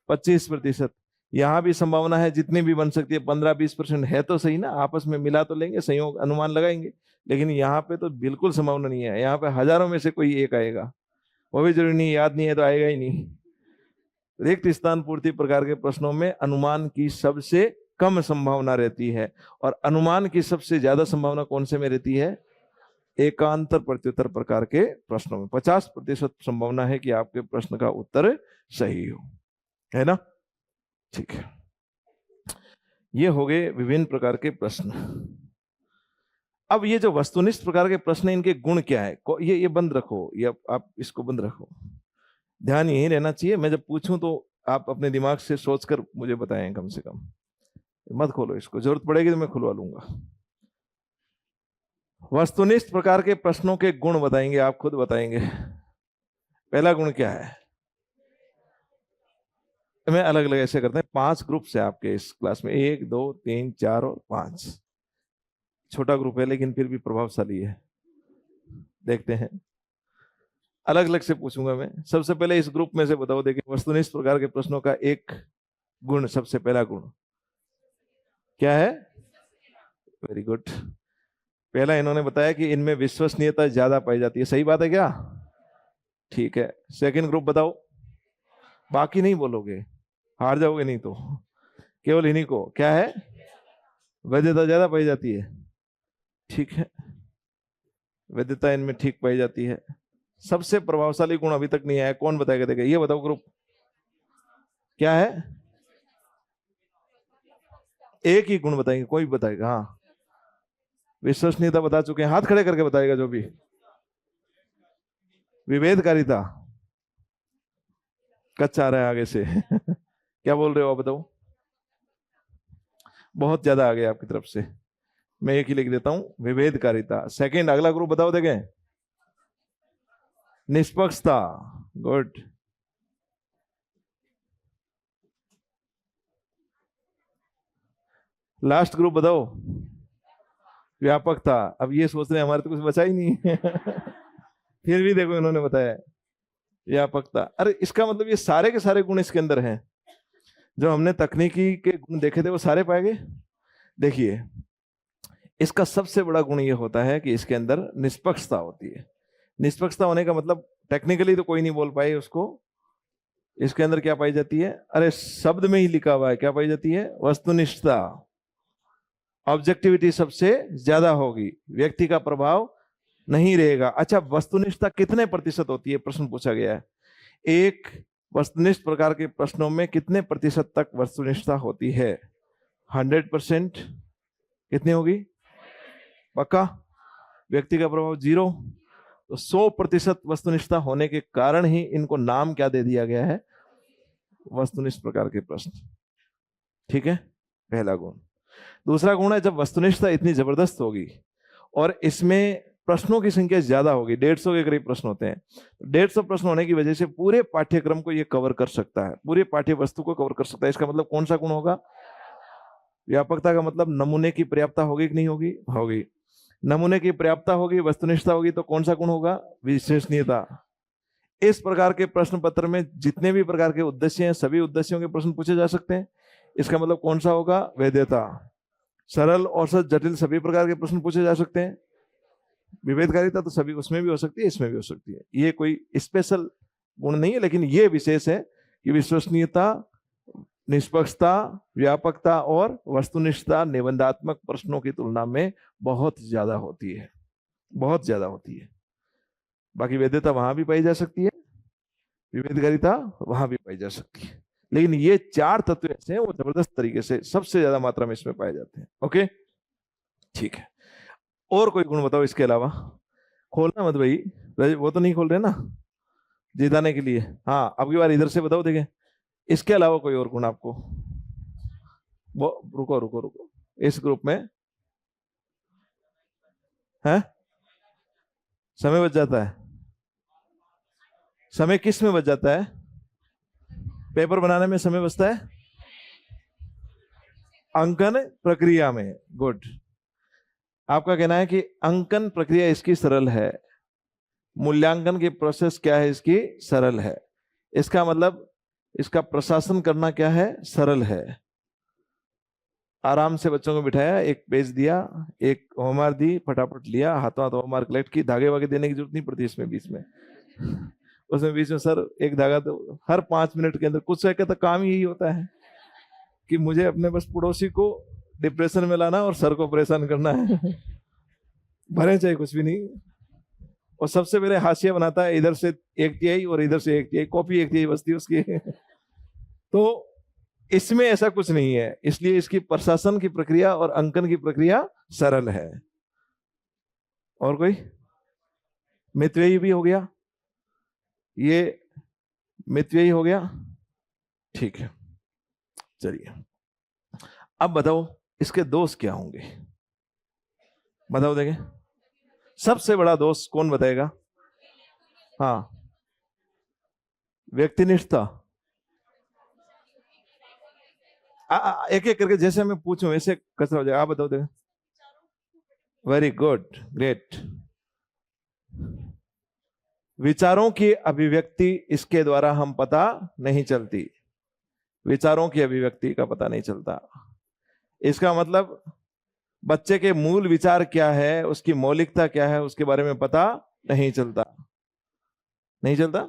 25%, यहां भी संभावना है जितनी भी बन सकती है 15-20% है तो सही ना, आपस में मिला तो लेंगे, संयोग अनुमान लगाएंगे। लेकिन यहाँ पे तो बिल्कुल संभावना नहीं है, यहाँ पे हजारों में से कोई एक आएगा, वो भी जरूरी नहीं, याद नहीं है तो आएगा ही नहीं। रिक्त स्थान पूर्ति प्रकार के प्रश्नों में अनुमान की सबसे कम संभावना रहती है, और अनुमान की सबसे ज्यादा संभावना कौन से में रहती है? एकांतर प्रत्युत्तर प्रकार के प्रश्नों में 50% संभावना है कि आपके प्रश्न का उत्तर सही हो, है ना? ठीक है, ये हो गए विभिन्न प्रकार के प्रश्न। अब ये जो वस्तुनिष्ठ प्रकार के प्रश्न, इनके गुण क्या है? ये बंद रखो, ये आप इसको बंद रखो, ध्यान यही रहना चाहिए। मैं जब पूछूं तो आप अपने दिमाग से सोचकर मुझे बताएं, कम से कम मत खोलो इसको, जरूरत पड़ेगी तो मैं खुलवा लूंगा। वस्तुनिष्ठ प्रकार के प्रश्नों के गुण बताएंगे, आप खुद बताएंगे। पहला गुण क्या है? मैं अलग अलग ऐसे करते हैं, 5 ग्रुप से आपके इस क्लास में, 1 2 3 4 और 5। छोटा ग्रुप है लेकिन फिर भी प्रभावशाली है, देखते हैं। अलग अलग से पूछूंगा मैं। सबसे पहले इस ग्रुप में से बताओ, देखिए वस्तुनिष्ठ प्रकार के प्रश्नों का एक गुण, सबसे पहला गुण क्या है? Very good. पहला इन्होंने बताया कि इनमें विश्वसनीयता ज्यादा पाई जाती है, सही बात है क्या? ठीक है। सेकंड ग्रुप बताओ, बाकी नहीं बोलोगे, हार जाओगे नहीं तो, केवल इन्हीं को। क्या है? वैधता ज्यादा पाई जाती है, ठीक है, वैधता इनमें ठीक पाई जाती है। सबसे प्रभावशाली गुण अभी तक नहीं आया, कौन बताएगा? देगा, ये बताओ ग्रुप क्या है? एक ही गुण बताएंगे, कोई बताएगा? हाँ, विश्वसनीयता बता चुके हैं, हाथ खड़े करके बताएगा जो भी। विभेदकारिता कच्चा आ रहा है आगे से क्या बोल रहे हो आप, बताओ? बहुत ज्यादा आ गया आपकी तरफ से, मैं एक ही लिख देता हूं, विभेदकारिता। सेकंड, अगला ग्रुप बताओ, देखें, निष्पक्षता। गुड। लास्ट ग्रुप बताओ, व्यापकता। अब ये सोच रहे हैं हमारे तो कुछ बचा ही नहीं फिर भी देखो इन्होंने बताया व्यापकता। अरे इसका मतलब ये सारे के सारे गुण इसके अंदर हैं, जो हमने तकनीकी के गुण देखे थे वो सारे पाए गए। देखिए, इसका सबसे बड़ा गुण ये होता है कि इसके अंदर निष्पक्षता होती है। निष्पक्षता होने का मतलब टेक्निकली तो कोई नहीं बोल पाए उसको। इसके अंदर क्या पाई जाती है? अरे शब्द में ही लिखा हुआ है, क्या पाई जाती है? वस्तुनिष्ठता। ऑब्जेक्टिविटी सबसे ज्यादा होगी, व्यक्ति का प्रभाव नहीं रहेगा। अच्छा, वस्तुनिष्ठता कितने प्रतिशत होती है? प्रश्न पूछा गया है। एक वस्तुनिष्ठ प्रकार के प्रश्नों में कितने प्रतिशत तक वस्तुनिष्ठता होती है? 100%। कितनी होगी? पक्का? व्यक्ति का प्रभाव 0। तो 100% वस्तुनिष्ठता होने के कारण ही इनको नाम क्या दे दिया गया है? वस्तुनिष्ठ प्रकार के प्रश्न। ठीक है, पहला गुण। दूसरा गुण है, जब वस्तुनिष्ठता इतनी जबरदस्त होगी और इसमें प्रश्नों की संख्या ज्यादा होगी, 150 के करीब प्रश्न होते हैं, 150 प्रश्न होने की वजह से पूरे पाठ्यक्रम को ये कवर कर सकता है, पूरे पाठ्य वस्तु को कवर कर सकता है। इसका मतलब कौन सा गुण होगा? व्यापकता का मतलब नमूने की पर्याप्तता होगी कि नहीं होगी? होगी। नमूने की पर्याप्तता होगी, वस्तुनिष्ठता होगी, तो कौन सा गुण होगा? विश्वसनीयता। इस प्रकार के प्रश्न पत्र में जितने भी प्रकार के उद्देश्य हैं, सभी उद्देश्यों के प्रश्न पूछे जा सकते हैं। इसका मतलब कौन सा होगा? वैधता। सरल, औसत, जटिल सभी प्रकार के प्रश्न पूछे जा सकते हैं। विभेदकारिता तो सभी, उसमें भी हो सकती है, इसमें भी हो सकती है। ये कोई स्पेशल गुण नहीं है, लेकिन ये विशेष है कि विश्वसनीयता, निष्पक्षता, व्यापकता और वस्तुनिष्ठता निबंधात्मक प्रश्नों की तुलना में बहुत ज्यादा होती है, बहुत ज्यादा होती है। बाकी वैधता वहां भी पाई जा सकती है, विभेदकारिता वहां भी पाई जा सकती है, लेकिन ये 4 तत्व ऐसे हैं वो जबरदस्त तरीके से सबसे ज्यादा मात्रा में इसमें पाए जाते हैं। ओके, ठीक है। और कोई गुण बताओ इसके अलावा? खोलना मत भाई, वो तो नहीं खोल रहे ना जिताने के लिए। हाँ, अब की बार इधर से बताओ, देखें इसके अलावा कोई और गुण आपको। वो रुको रुको रुको, इस ग्रुप में है समय बच जाता है। समय किस में बच जाता है? पेपर बनाने में समय बचता है, अंकन प्रक्रिया में। गुड। आपका कहना है कि अंकन प्रक्रिया इसकी सरल है, मूल्यांकन की प्रोसेस क्या है इसकी? सरल है। इसका मतलब इसका प्रशासन करना क्या है? सरल है। आराम से बच्चों को बिठाया, एक पेज दिया, एक होमवर्क दी, फटाफट लिया, हाथों हाथ होमवर्क कलेक्ट की, धागे वागे देने की जरूरत नहीं पड़ती इसमें बीच में। उसमें बीच में सर एक धागा दो, हर 5 मिनट के अंदर कुछ सेकंड तक काम यही होता है कि मुझे अपने बस पड़ोसी को डिप्रेशन में लाना और सर को परेशान करना है। भरे चाहे कुछ भी नहीं। और सबसे पहले हाशिया बनाता है, इधर से 1/3 और इधर से 1/3, कॉपी 1/3 बचती है उसकी। तो इसमें ऐसा कुछ नहीं है, इसलिए इसकी प्रशासन की प्रक्रिया और अंकन की प्रक्रिया सरल है। और कोई? मितव्ययी भी हो गया, ये मितव्ययी हो गया। ठीक है, चलिए अब बताओ इसके दोष क्या होंगे? बताओ देखें, सबसे बड़ा दोष कौन बताएगा? हाँ, व्यक्तिनिष्ठता। एक एक करके जैसे मैं पूछूं वैसे कचरा हो जाएगा। आप बताओ देखें। Very good, great. विचारों की अभिव्यक्ति इसके द्वारा हम पता नहीं चलती, विचारों की अभिव्यक्ति का पता नहीं चलता। इसका मतलब बच्चे के मूल विचार क्या है, उसकी मौलिकता क्या है, उसके बारे में पता नहीं चलता। नहीं चलता।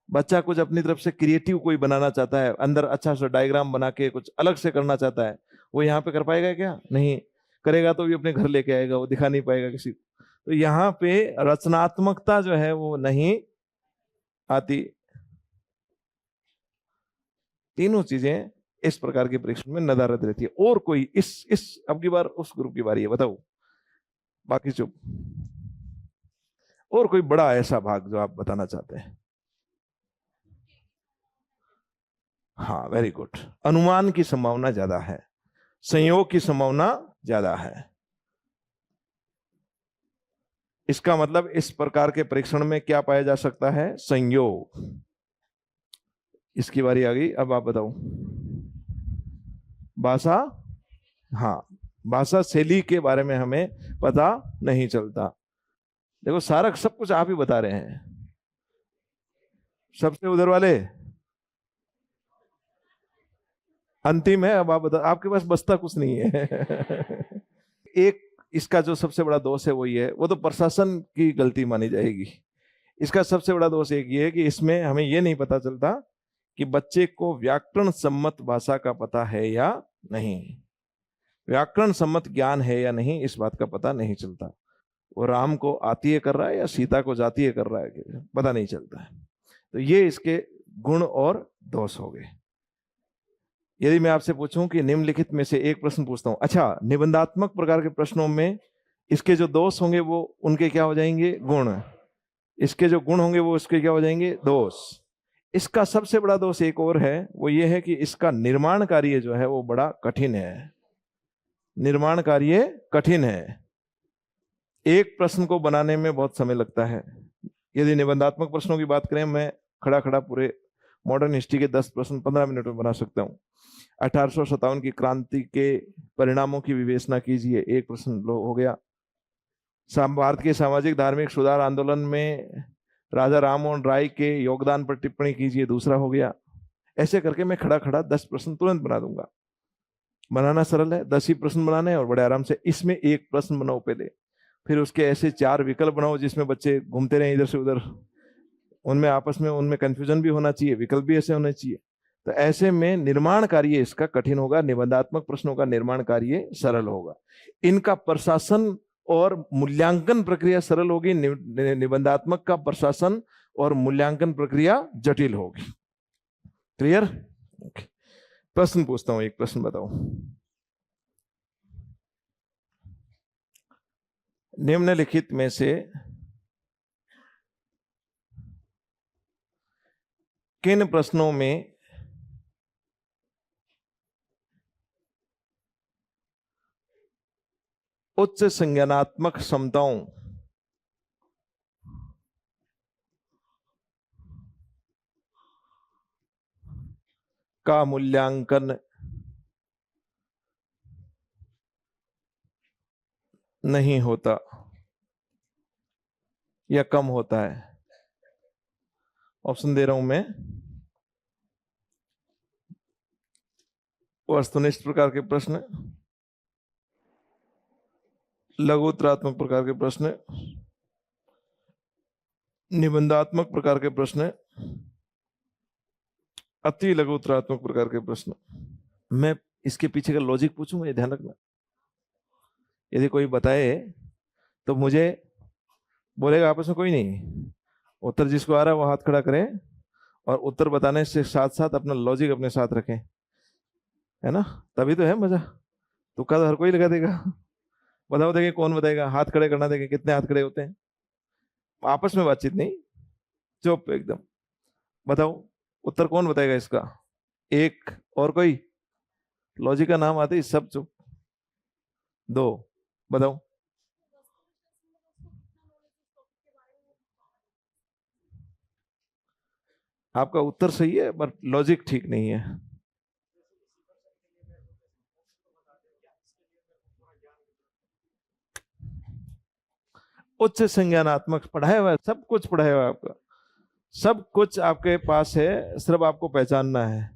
बच्चा कुछ अपनी तरफ से क्रिएटिव कोई बनाना चाहता है, अंदर अच्छा सा डायग्राम बना के कुछ अलग से करना चाहता है, वो यहाँ पे कर पाएगा क्या? नहीं करेगा, तो भी अपने घर लेके आएगा, वो दिखा नहीं पाएगा किसी को। तो यहाँ पे रचनात्मकता जो है वो नहीं आती। तीनों चीजें इस प्रकार के परीक्षण में नदारद रहती है। और कोई इस अब की बार उस ग्रुप की बारी है, बताओ। बाकी चुप। और कोई बड़ा ऐसा भाग जो आप बताना चाहते हैं? हाँ, वेरी गुड। अनुमान की संभावना ज्यादा है, संयोग की संभावना ज्यादा है। इसका मतलब इस प्रकार के परीक्षण में क्या पाया जा सकता है? संयोग। इसकी बारी आ गई, अब आप बताओ। भाषा, हाँ, भाषा शैली के बारे में हमें पता नहीं चलता। देखो सारा सब कुछ आप ही बता रहे हैं। सबसे उधर वाले अंतिम है, अब आप बता। आपके पास बचता कुछ नहीं है। एक इसका जो सबसे बड़ा दोष है वो ये है, वो तो प्रशासन की गलती मानी जाएगी। इसका सबसे बड़ा दोष एक ये है कि इसमें हमें ये नहीं पता चलता कि बच्चे को व्याकरण सम्मत भाषा का पता है या नहीं, व्याकरण सम्मत ज्ञान है या नहीं, इस बात का पता नहीं चलता। वो राम को आती है कर रहा है या सीता को जाती है कर रहा है, पता नहीं चलता है। तो ये इसके गुण और दोष हो गए। यदि मैं आपसे पूछूं कि निम्नलिखित में से एक प्रश्न पूछता हूं, अच्छा निबंधात्मक प्रकार के प्रश्नों में इसके जो दोष होंगे वो उनके क्या हो जाएंगे? गुण। इसके जो गुण होंगे वो उसके क्या हो जाएंगे? दोष। इसका सबसे बड़ा दोष एक और है, वो ये है कि इसका निर्माण कार्य जो है वो बड़ा कठिन है। निर्माण कार्य कठिन है, एक प्रश्न को बनाने में बहुत समय लगता है। यदि निबंधात्मक प्रश्नों की बात करें, मैं खड़ा खड़ा पूरे मॉडर्न हिस्ट्री के 10 प्रश्न 15 मिनट में बना सकता हूँ। 1857 की क्रांति के परिणामों की विवेचना कीजिए, एक प्रश्न हो गया। भारत के सामाजिक धार्मिक सुधार आंदोलन में राजा राममोहन राय के योगदान पर टिप्पणी कीजिए, दूसरा हो गया। ऐसे करके मैं खड़ा खड़ा 10 प्रश्न तुरंत बना दूंगा। बनाना सरल है, 10 ही प्रश्न बनाने हैं और बड़े आराम से। इसमें एक प्रश्न बनाओ पहले, फिर उसके ऐसे 4 विकल्प बनाओ जिसमें बच्चे घूमते रहे इधर से उधर, उनमें आपस में उनमें कंफ्यूजन भी होना चाहिए, विकल्प भी ऐसे होने चाहिए। तो ऐसे में निर्माण कार्य इसका कठिन होगा, निबंधात्मक प्रश्नों का निर्माण कार्य सरल होगा। इनका प्रशासन और मूल्यांकन प्रक्रिया सरल होगी, निबंधात्मक का प्रशासन और मूल्यांकन प्रक्रिया जटिल होगी। क्लियर? प्रश्न पूछता हूं, एक प्रश्न बताओ। निम्नलिखित में से किन प्रश्नों में उच्च संज्ञानात्मक क्षमताओं का मूल्यांकन नहीं होता या कम होता है? ऑप्शन दे रहा हूं मैं। वस्तुनिष्ठ प्रकार के प्रश्न, लघु उत्तरात्मक प्रकार के प्रश्न, निबंधात्मक प्रकार के प्रश्न, अति लघु उत्तरात्मक प्रकार के प्रश्न। मैं इसके पीछे का लॉजिक पूछूंगा, ये ध्यान रखना। यदि कोई बताए तो मुझे बोलेगा आपस में कोई नहीं, उत्तर जिसको आ रहा है वो हाथ खड़ा करें और उत्तर बताने से साथ साथ अपना लॉजिक अपने साथ रखें, है ना? तभी तो है मजा। तुक्का तो हर कोई लगा देगा। बताओ देंगे कौन बताएगा? हाथ खड़े करना देंगे, कितने हाथ खड़े होते हैं? आपस में बातचीत नहीं, चुप एकदम। बताओ उत्तर कौन बताएगा इसका? एक और कोई? लॉजिक का नाम आते ही सब चुप। 2 बताओ। आपका उत्तर सही है पर लॉजिक ठीक नहीं है। उच्च संज्ञानात्मक पढ़ाया हुआ है, सब कुछ पढ़ाया हुआ है आपका, सब कुछ आपके पास है, सिर्फ आपको पहचानना है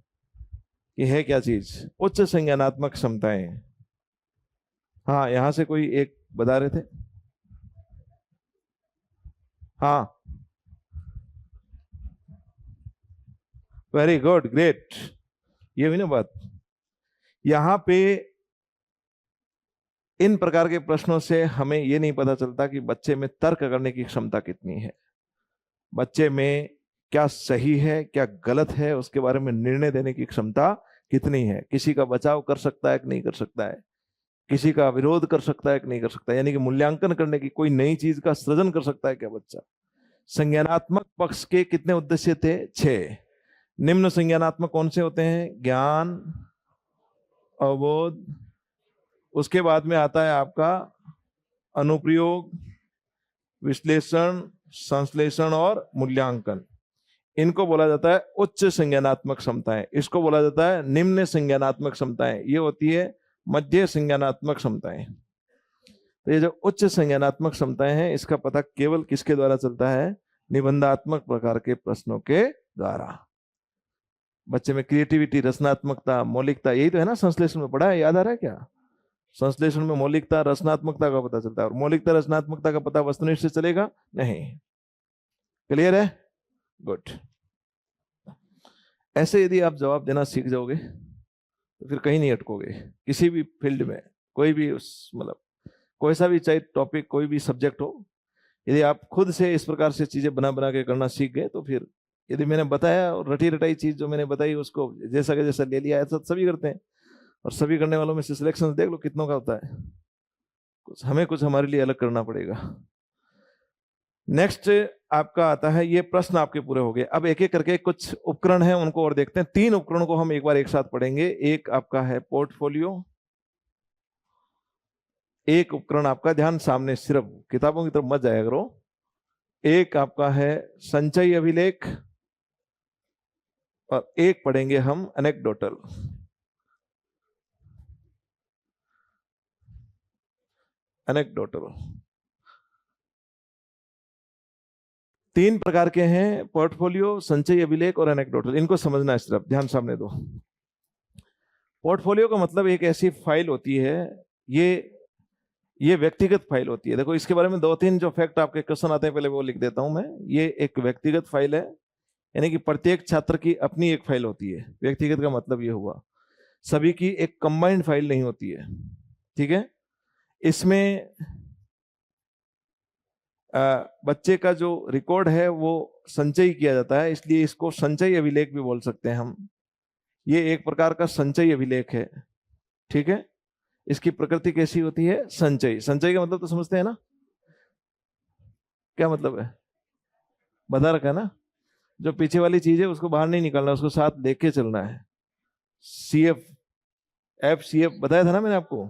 कि है क्या चीज। उच्च संज्ञानात्मक क्षमताएं। हाँ, यहां से कोई एक बता रहे थे। हाँ, वेरी गुड, ग्रेट। ये हुई ना बात। यहां पे इन प्रकार के प्रश्नों से हमें यह नहीं पता चलता कि बच्चे में तर्क करने की क्षमता कितनी है, बच्चे में क्या सही है क्या गलत है उसके बारे में निर्णय देने की क्षमता कितनी है, किसी का बचाव कर सकता है कि नहीं कर सकता है, किसी का विरोध कर सकता है कि नहीं कर सकता है, यानी कि मूल्यांकन करने की कोई नई चीज का सृजन कर सकता है क्या बच्चा। संज्ञानात्मक पक्ष के कितने उद्देश्य थे? 6। निम्न संज्ञानात्मक कौन से होते हैं? ज्ञान, अवबोध, उसके बाद में आता है आपका अनुप्रयोग, विश्लेषण, संश्लेषण और मूल्यांकन। इनको बोला जाता है उच्च संज्ञानात्मक क्षमताएं, इसको बोला जाता है निम्न संज्ञानात्मक क्षमताएं, ये होती है मध्य संज्ञानात्मक क्षमताएं। तो ये जो उच्च संज्ञानात्मक क्षमताएं हैं इसका पता केवल किसके द्वारा चलता है? निबंधात्मक प्रकार के प्रश्नों के द्वारा। बच्चे में क्रिएटिविटी, रचनात्मकता, मौलिकता, यही तो है ना संश्लेषण में पढ़ा है, याद आ रहा है क्या? संश्लेषण में मौलिकता रचनात्मकता का पता चलता है, और मौलिकता रचनात्मकता का पता वस्तुनिष्ठ से चलेगा नहीं। क्लियर है? गुड। ऐसे यदि आप जवाब देना सीख जाओगे तो फिर कहीं नहीं अटकोगे, किसी भी फील्ड में, कोई भी उस मतलब कोई सा भी चाहे टॉपिक, कोई भी सब्जेक्ट हो, यदि आप खुद से इस प्रकार से चीजें बना बना के करना सीख गए तो फिर यदि मैंने बताया और रटी रटाई चीज जो मैंने बताई उसको जैसा का जैसा ले लिया, ऐसा सभी करते हैं। और सभी करने वालों में से सिलेक्शन देख लो कितनों का होता है। कुछ हमारे लिए अलग करना पड़ेगा। नेक्स्ट आपका आता है, ये प्रश्न आपके पूरे हो गए। अब एक एक करके कुछ उपकरण हैं उनको और देखते हैं। 3 उपकरणों को हम एक बार एक साथ पढ़ेंगे। एक आपका है पोर्टफोलियो, एक उपकरण आपका, ध्यान सामने सिर्फ किताबों की तरफ मत जाया करो, एक आपका है संचयी अभिलेख, और एक पढ़ेंगे हम एनेक्डोटल। एनेक्डोटल 3 प्रकार के हैं, पोर्टफोलियो, संचयी अभिलेख और एनेक्डोटल। इनको समझना है, सिर्फ ध्यान सामने दो। पोर्टफोलियो का मतलब एक ऐसी फाइल होती है, ये व्यक्तिगत फाइल होती है। देखो इसके बारे में 2-3 जो फैक्ट आपके क्वेश्चन आते हैं, पहले वो लिख देता हूं मैं। ये एक व्यक्तिगत फाइल है, यानी कि प्रत्येक छात्र की अपनी एक फाइल होती है। व्यक्तिगत का मतलब ये हुआ सभी की एक कंबाइंड फाइल नहीं होती है, ठीक है। इसमें बच्चे का जो रिकॉर्ड है वो संचयी किया जाता है, इसलिए इसको संचयी अभिलेख भी बोल सकते हैं हम। ये एक प्रकार का संचयी अभिलेख है, ठीक है। इसकी प्रकृति कैसी होती है? संचयी। संचयी का मतलब तो समझते हैं ना, क्या मतलब है? बता रखा है ना, जो पीछे वाली चीज है उसको बाहर नहीं निकालना, उसको साथ लेके चलना है। CF बताया था ना मैंने आपको,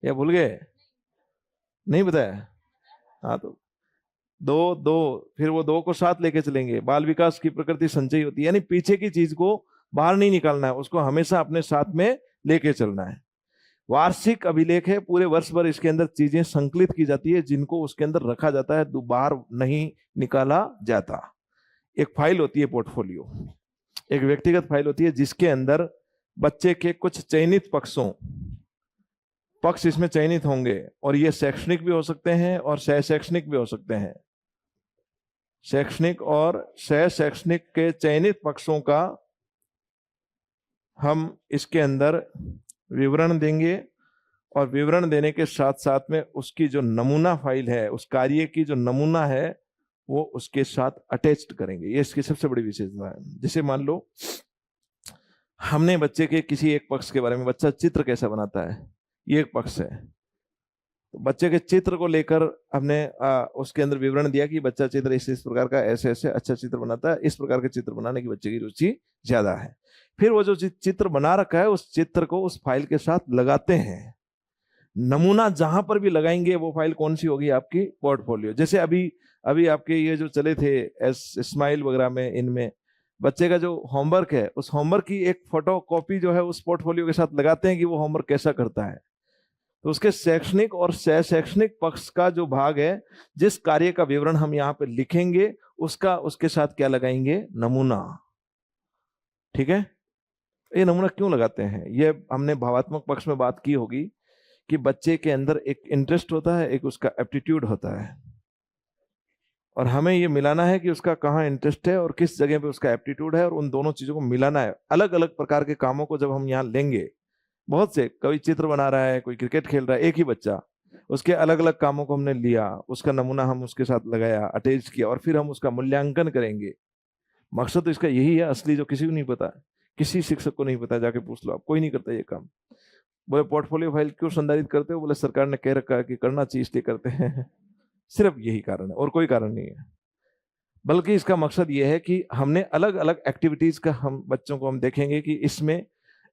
या भूल गए? नहीं बताया? हाँ, तो दो फिर वो 2 को साथ लेके चलेंगे। बाल विकास की प्रकृति संचयी होती है, यानी पीछे की चीज को बाहर नहीं निकालना है, उसको हमेशा अपने साथ में लेके चलना है। वार्षिक अभिलेख है, पूरे वर्ष भर इसके अंदर चीजें संकलित की जाती है जिनको उसके अंदर रखा जाता है, बाहर नहीं निकाला जाता। एक फाइल होती है पोर्टफोलियो, एक व्यक्तिगत फाइल होती है जिसके अंदर बच्चे के कुछ चयनित पक्ष इसमें चयनित होंगे, और ये शैक्षणिक भी हो सकते हैं और सह शैक्षणिक भी हो सकते हैं। शैक्षणिक और सह शैक्षणिक के चयनित पक्षों का हम इसके अंदर विवरण देंगे, और विवरण देने के साथ साथ में उसकी जो नमूना फाइल है, उस कार्य की जो नमूना है वो उसके साथ अटैच्ड करेंगे। ये इसकी सबसे बड़ी विशेषता है। जैसे मान लो हमने बच्चे के किसी एक पक्ष के बारे में, बच्चा चित्र कैसा बनाता है, ये एक पक्ष है, तो बच्चे के चित्र को लेकर हमने उसके अंदर विवरण दिया कि बच्चा चित्र इस प्रकार का ऐसे ऐसे अच्छा चित्र बनाता है, इस प्रकार के चित्र बनाने की बच्चे की रुचि ज्यादा है। फिर वो जो चित्र बना रखा है उस चित्र को उस फाइल के साथ लगाते हैं। नमूना जहां पर भी लगाएंगे वो फाइल कौन सी होगी? आपकी पोर्टफोलियो। जैसे अभी आपके ये जो चले थे स्माइल वगैरह में, इनमें बच्चे का जो होमवर्क है उस होमवर्क की एक फोटो कॉपी जो है उस पोर्टफोलियो के साथ लगाते हैं कि वो होमवर्क कैसा करता है। तो उसके शैक्षणिक और सह शैक्षणिक पक्ष का जो भाग है, जिस कार्य का विवरण हम यहाँ पे लिखेंगे, उसके साथ क्या लगाएंगे? नमूना, ठीक है। ये नमूना क्यों लगाते हैं? ये हमने भावात्मक पक्ष में बात की होगी कि बच्चे के अंदर एक इंटरेस्ट होता है, एक उसका एप्टीट्यूड होता है, और हमें ये मिलाना है कि उसका कहाँ इंटरेस्ट है और किस जगह पे उसका एप्टीट्यूड है, और उन दोनों चीजों को मिलाना है। अलग अलग प्रकार के कामों को जब हम यहाँ लेंगे, बहुत से, कोई चित्र बना रहा है, कोई क्रिकेट खेल रहा है, एक ही बच्चा, उसके अलग अलग कामों को हमने लिया, उसका नमूना हम उसके साथ लगाया, अटैच किया, और फिर हम उसका मूल्यांकन करेंगे। मकसद तो इसका यही है असली, जो किसी को नहीं पता, किसी शिक्षक को नहीं पता, जाके पूछ लो आप, कोई नहीं करता ये काम। बोले पोर्टफोलियो फाइल क्यों संधारित करते हो? बोले सरकार ने कह रखा है कि करना चाहिए इसलिए करते हैं। सिर्फ यही कारण है और कोई कारण नहीं है। बल्कि इसका मकसद ये है कि हमने अलग अलग एक्टिविटीज का हम बच्चों को हम देखेंगे कि इसमें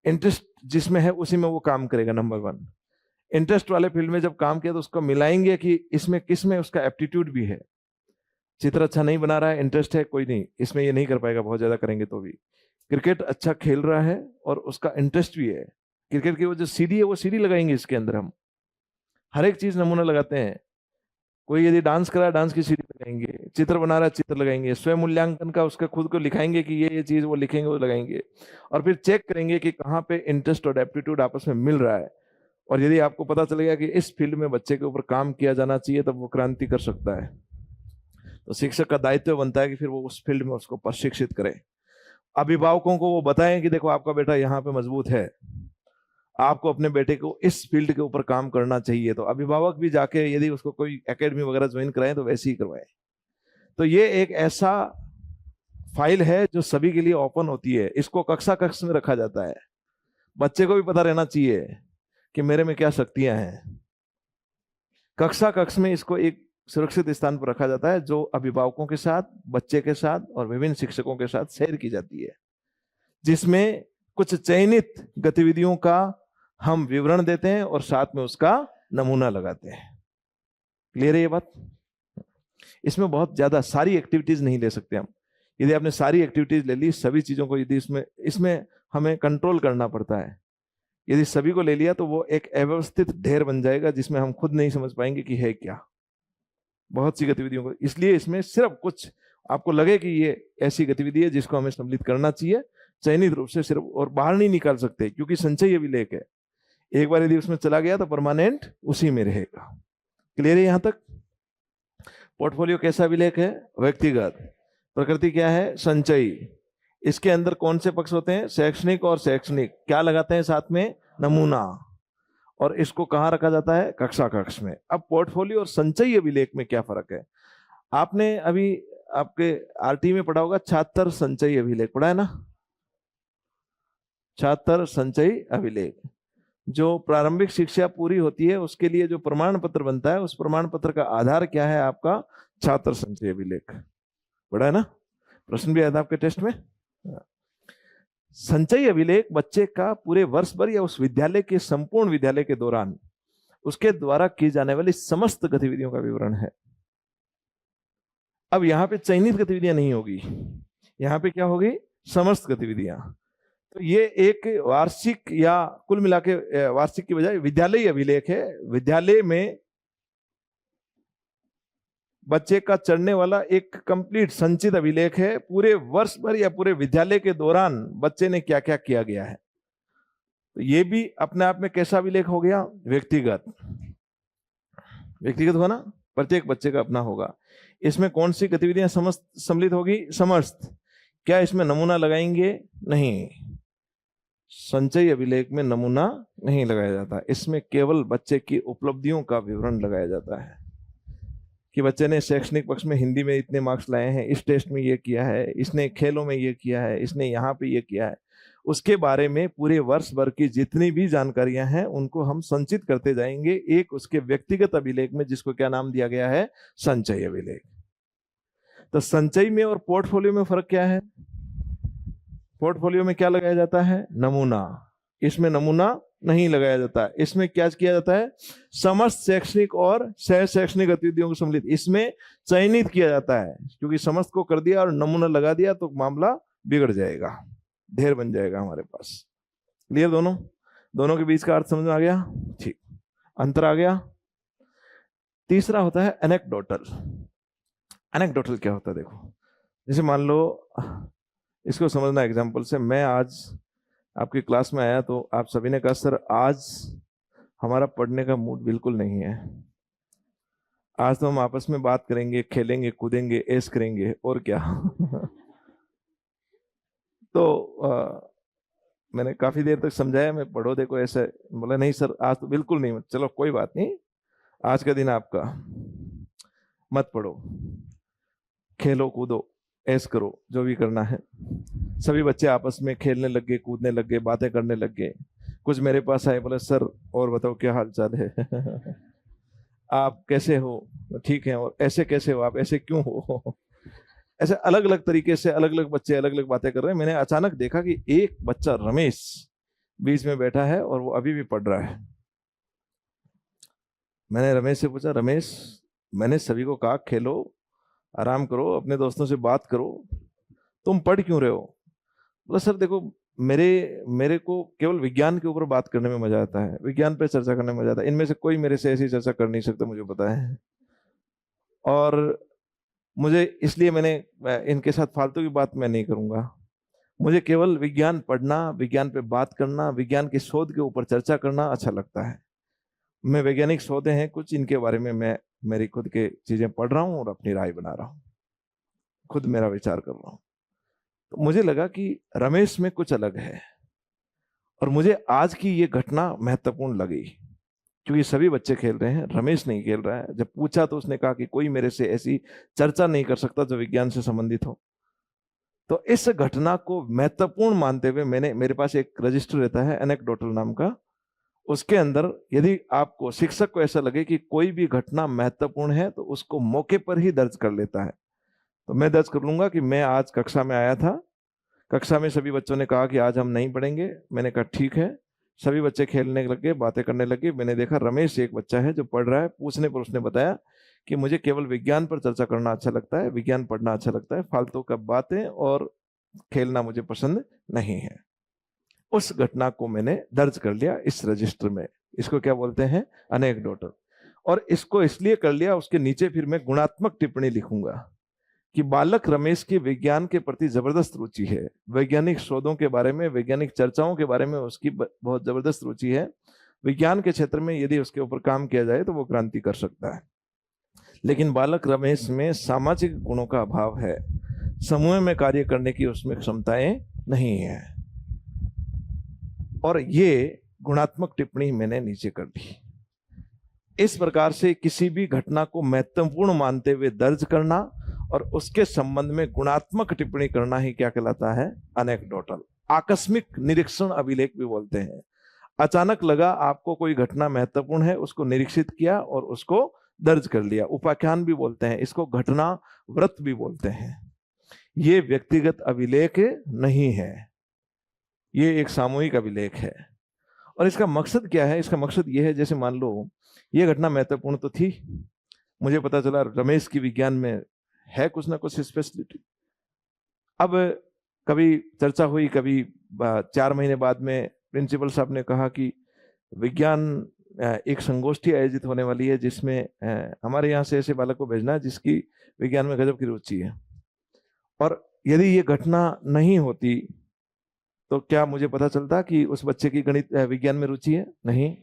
इंटरेस्ट जिसमें है उसी में वो काम करेगा। नंबर 1, इंटरेस्ट वाले फील्ड में जब काम किया तो उसको मिलाएंगे कि इसमें किस में उसका एप्टीट्यूड भी है। चित्र अच्छा नहीं बना रहा है, इंटरेस्ट है, कोई नहीं, इसमें ये नहीं कर पाएगा, बहुत ज्यादा करेंगे तो भी। क्रिकेट अच्छा खेल रहा है और उसका इंटरेस्ट भी है, क्रिकेट की वो जो सीडी है वो सीडी लगाएंगे इसके अंदर। हम हर एक चीज नमूना लगाते हैं। कोई यदि डांस कर रहा है, डांस की सीडी लगाएंगे, चित्र बना रहा है, चित्र लगाएंगे, स्वयं मूल्यांकन का उसका खुद को लिखाएंगे कि ये चीज वो लिखेंगे, वो लगाएंगे, और फिर चेक करेंगे कि कहाँ पे इंटरेस्ट और एप्टीट्यूड आपस में मिल रहा है। और यदि आपको पता चलेगा कि इस फील्ड में बच्चे के ऊपर काम किया जाना चाहिए, तब वो क्रांति कर सकता है। तो शिक्षक का दायित्व बनता है कि फिर वो उस फील्ड में उसको प्रशिक्षित करे। अभिभावकों को वो बताएं कि देखो आपका बेटा यहाँ पे मजबूत है, आपको अपने बेटे को इस फील्ड के ऊपर काम करना चाहिए। तो अभिभावक भी जाके यदि उसको कोई एकेडमी वगैरह ज्वाइन कराएं तो वैसे ही करवाएं। तो ये एक ऐसा फाइल है जो सभी के लिए ओपन होती है, इसको कक्षा कक्ष में रखा जाता है। बच्चे को भी पता रहना चाहिए कि मेरे में क्या शक्तियां हैं। कक्षा कक्ष में इसको एक सुरक्षित स्थान पर रखा जाता है, जो अभिभावकों के साथ, बच्चे के साथ और विभिन्न शिक्षकों के साथ शेयर की जाती है, जिसमें कुछ चयनित गतिविधियों का हम विवरण देते हैं और साथ में उसका नमूना लगाते हैं। क्लियर है ये बात? इसमें बहुत ज्यादा सारी एक्टिविटीज नहीं ले सकते हम। यदि आपने सारी एक्टिविटीज ले ली, सभी चीजों को यदि इसमें हमें कंट्रोल करना पड़ता है। यदि सभी को ले लिया तो वो एक अव्यवस्थित ढेर बन जाएगा, जिसमें हम खुद नहीं समझ पाएंगे कि है क्या, बहुत सी गतिविधियों को। इसलिए इसमें सिर्फ कुछ आपको लगे कि ये ऐसी गतिविधि है जिसको हमें सम्मिलित करना चाहिए, चयनित रूप से सिर्फ, और बाहर नहीं निकाल सकते, क्योंकि संचय अभिलेख है। एक बार यदि उसमें चला गया तो परमानेंट उसी में रहेगा। क्लियर है यहां तक? पोर्टफोलियो कैसा अभिलेख है? व्यक्तिगत। प्रकृति क्या है? संचयी। इसके अंदर कौन से पक्ष होते हैं? शैक्षणिक और शैक्षणिक। क्या लगाते हैं साथ में? नमूना। और इसको कहाँ रखा जाता है? कक्षा कक्ष में। अब पोर्टफोलियो और संचयी अभिलेख में क्या फर्क है? आपने अभी आपके आरटी में पढ़ा होगा, छात्र संचयी अभिलेख पढ़ा है ना? छात्र संचयी अभिलेख, जो प्रारंभिक शिक्षा पूरी होती है उसके लिए जो प्रमाण पत्र बनता है, उस प्रमाण पत्र का आधार क्या है? आपका छात्र संचयी अभिलेख। पढ़ा है ना? प्रश्न भी आया था आपके टेस्ट में। संचयी अभिलेख बच्चे का पूरे वर्ष भर या उस विद्यालय के संपूर्ण विद्यालय के दौरान उसके द्वारा की जाने वाली समस्त गतिविधियों का विवरण है। अब यहां पे चयनित गतिविधियां नहीं होगी, यहां पे क्या होगी? समस्त गतिविधियां। तो ये एक वार्षिक, या कुल मिला के वार्षिक की बजाय विद्यालयी अभिलेख है। विद्यालय में बच्चे का चढ़ने वाला एक कंप्लीट संचित अभिलेख है, पूरे वर्ष भर या पूरे विद्यालय के दौरान बच्चे ने क्या क्या किया गया है। तो ये भी अपने आप में कैसा अभिलेख हो गया? व्यक्तिगत। व्यक्तिगत हुआ ना, प्रत्येक बच्चे का अपना होगा। इसमें कौन सी गतिविधियां समस्त सम्मिलित होगी? समस्त। क्या इसमें नमूना लगाएंगे? नहीं, संचयी अभिलेख में नमूना नहीं लगाया जाता। इसमें केवल बच्चे की उपलब्धियों का विवरण लगाया जाता है कि बच्चे ने शैक्षणिक पक्ष में हिंदी में इतने मार्क्स लाए हैं, इस टेस्ट में ये किया है, इसने खेलों में ये किया है, इसने यहाँ पे ये किया है। उसके बारे में पूरे वर्ष भर की जितनी भी जानकारियां हैं उनको हम संचित करते जाएंगे एक उसके व्यक्तिगत अभिलेख में, जिसको क्या नाम दिया गया है? संचयी अभिलेख। तो संचयी में और पोर्टफोलियो में फर्क क्या है? पोर्टफोलियो में क्या लगाया जाता है? नमूना। इसमें नमूना नहीं लगाया जाता। इसमें क्या किया जाता है? समस्त शैक्षणिक और सह शैक्षणिक गतिविधियों को सम्मिलित इसमें चयनित किया जाता है, क्योंकि समस्त को कर दिया और नमूना लगा दिया तो मामला बिगड़ जाएगा, ढेर बन जाएगा हमारे पास। क्लियर? दोनों के बीच का अर्थ समझ में आ गया? ठीक, अंतर आ गया। तीसरा होता है एनेक्डोटल। एनेक्डोटल क्या होता है? देखो, जैसे मान लो, इसको समझना एग्जाम्पल से। मैं आज आपकी क्लास में आया तो आप सभी ने कहा सर आज हमारा पढ़ने का मूड बिल्कुल नहीं है, आज तो हम आपस में बात करेंगे, खेलेंगे, कूदेंगे, ऐश करेंगे, और क्या। तो मैंने काफी देर तक समझाया, मैं पढ़ो देखो ऐसे, बोला नहीं सर आज तो बिल्कुल नहीं। चलो कोई बात नहीं, आज का दिन आपका, मत पढ़ो, खेलो कूदो, ऐश करो, जो भी करना है। सभी बच्चे आपस में खेलने लग गए, कूदने लग गए, बातें करने लग गए। कुछ मेरे पास आए, बोले सर और बताओ क्या हाल चाल है। आप कैसे हो? ठीक है। और ऐसे कैसे हो आप? ऐसे क्यों हो? ऐसे अलग अलग तरीके से अलग अलग बच्चे अलग अलग बातें कर रहे हैं। मैंने अचानक देखा कि एक बच्चा रमेश बीच में बैठा है और वो अभी भी पढ़ रहा है। मैंने रमेश से पूछा, रमेश मैंने सभी को कहा खेलो, आराम करो, अपने दोस्तों से बात करो, तुम पढ़ क्यों रहे हो? बोला सर देखो मेरे को केवल विज्ञान के ऊपर बात करने में मजा आता है, विज्ञान पे चर्चा करने में मजा आता है। इनमें से कोई मेरे से ऐसी चर्चा कर नहीं सकता, मुझे पता है। और मुझे इसलिए मैंने इनके साथ फालतू की बात मैं नहीं करूंगा। मुझे केवल विज्ञान पढ़ना, विज्ञान पे बात करना, विज्ञान के शोध के ऊपर चर्चा करना अच्छा लगता है। मैं वैज्ञानिक शोध हैं कुछ, इनके बारे में मैं मेरी खुद के चीजें पढ़ रहा हूँ और अपनी राय बना रहा हूँ, खुद मेरा विचार कर रहा हूँ। तो मुझे लगा कि रमेश में कुछ अलग है, और मुझे आज की ये घटना महत्वपूर्ण लगी, क्योंकि सभी बच्चे खेल रहे हैं, रमेश नहीं खेल रहा है। जब पूछा तो उसने कहा कि कोई मेरे से ऐसी चर्चा नहीं कर सकता जो विज्ञान से संबंधित हो। तो इस घटना को महत्वपूर्ण मानते हुए मैंने, मेरे पास एक रजिस्टर रहता है एनेक्डोटल नाम का, उसके अंदर यदि आपको, शिक्षक को ऐसा लगे कि कोई भी घटना महत्वपूर्ण है तो उसको मौके पर ही दर्ज कर लेता है। तो मैं दर्ज कर लूंगा कि मैं आज कक्षा में आया था, कक्षा में सभी बच्चों ने कहा कि आज हम नहीं पढ़ेंगे। मैंने कहा ठीक है। सभी बच्चे खेलने लगे, बातें करने लगे। मैंने देखा रमेश एक बच्चा है जो पढ़ रहा है, पूछने पर उसने बताया कि मुझे केवल विज्ञान पर चर्चा करना अच्छा लगता है, विज्ञान पढ़ना अच्छा लगता है, फालतू का बातें और खेलना मुझे पसंद नहीं है। उस घटना को मैंने दर्ज कर लिया इस रजिस्टर में। इसको क्या बोलते हैं? अनेक्डोटल। और इसको इसलिए कर लिया, उसके नीचे फिर मैं गुणात्मक टिप्पणी लिखूंगा कि बालक रमेश की विज्ञान के प्रति जबरदस्त रुचि है, वैज्ञानिक शोधों के बारे में, वैज्ञानिक चर्चाओं के बारे में उसकी बहुत जबरदस्त रुचि है। विज्ञान के क्षेत्र में यदि उसके ऊपर काम किया जाए तो वो क्रांति कर सकता है। लेकिन बालक रमेश में सामाजिक गुणों का अभाव है, समूह में कार्य करने की उसमें क्षमताएं नहीं है। और ये गुणात्मक टिप्पणी मैंने नीचे कर दी। इस प्रकार से किसी भी घटना को महत्वपूर्ण मानते हुए दर्ज करना और उसके संबंध में गुणात्मक टिप्पणी करना ही क्या कहलाता है? अनेक्डोटल। आकस्मिक निरीक्षण अभिलेख भी बोलते हैं। अचानक लगा आपको कोई घटना महत्वपूर्ण है, उसको निरीक्षित किया और उसको दर्ज कर लिया। उपाख्यान भी बोलते हैं इसको, घटना व्रत भी बोलते हैं। ये व्यक्तिगत अभिलेख नहीं है, ये एक सामूहिक अभिलेख है। और इसका मकसद क्या है? इसका मकसद ये है, जैसे मान लो ये घटना महत्वपूर्ण तो थी, मुझे पता चला रमेश की विज्ञान में है कुछ ना कुछ स्पेशलिटी। अब कभी चर्चा हुई, कभी 4 महीने बाद में प्रिंसिपल साहब ने कहा कि विज्ञान एक संगोष्ठी आयोजित होने वाली है जिसमें हमारे यहाँ से ऐसे बालक को भेजना है जिसकी विज्ञान में गजब की रुचि है। और यदि ये घटना नहीं होती तो क्या मुझे पता चलता कि उस बच्चे की गणित विज्ञान में रुचि है? नहीं।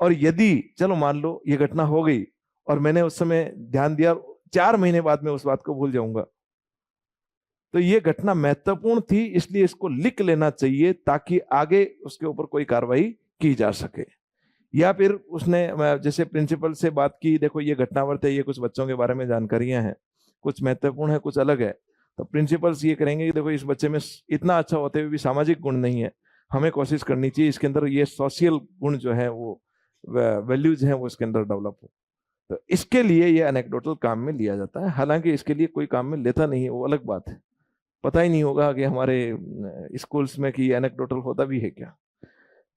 और यदि चलो मान लो ये घटना हो गई और मैंने उस समय ध्यान दिया, 4 महीने बाद में उस बात को भूल जाऊंगा, तो ये घटना महत्वपूर्ण थी, इसलिए इसको लिख लेना चाहिए ताकि आगे उसके ऊपर कोई कार्रवाई की जा सके। या फिर उसने जैसे प्रिंसिपल से बात की, देखो ये घटनावर्त है, ये कुछ बच्चों के बारे में जानकारियां हैं, कुछ महत्वपूर्ण है, कुछ अलग है। तो प्रिंसिपल्स ये करेंगे कि देखो इस बच्चे में इतना अच्छा होते हुए भी सामाजिक गुण नहीं है, हमें कोशिश करनी चाहिए इसके अंदर ये सोशल गुण जो है, वो वैल्यूज हैं, वो इसके अंदर डेवलप हो। तो इसके लिए ये एनेक्डोटल काम में लिया जाता है। हालांकि इसके लिए कोई काम में लेता नहीं है, वो अलग बात है। पता ही नहीं होगा कि हमारे स्कूल्स में कि एनेक्डोटल होता भी है क्या।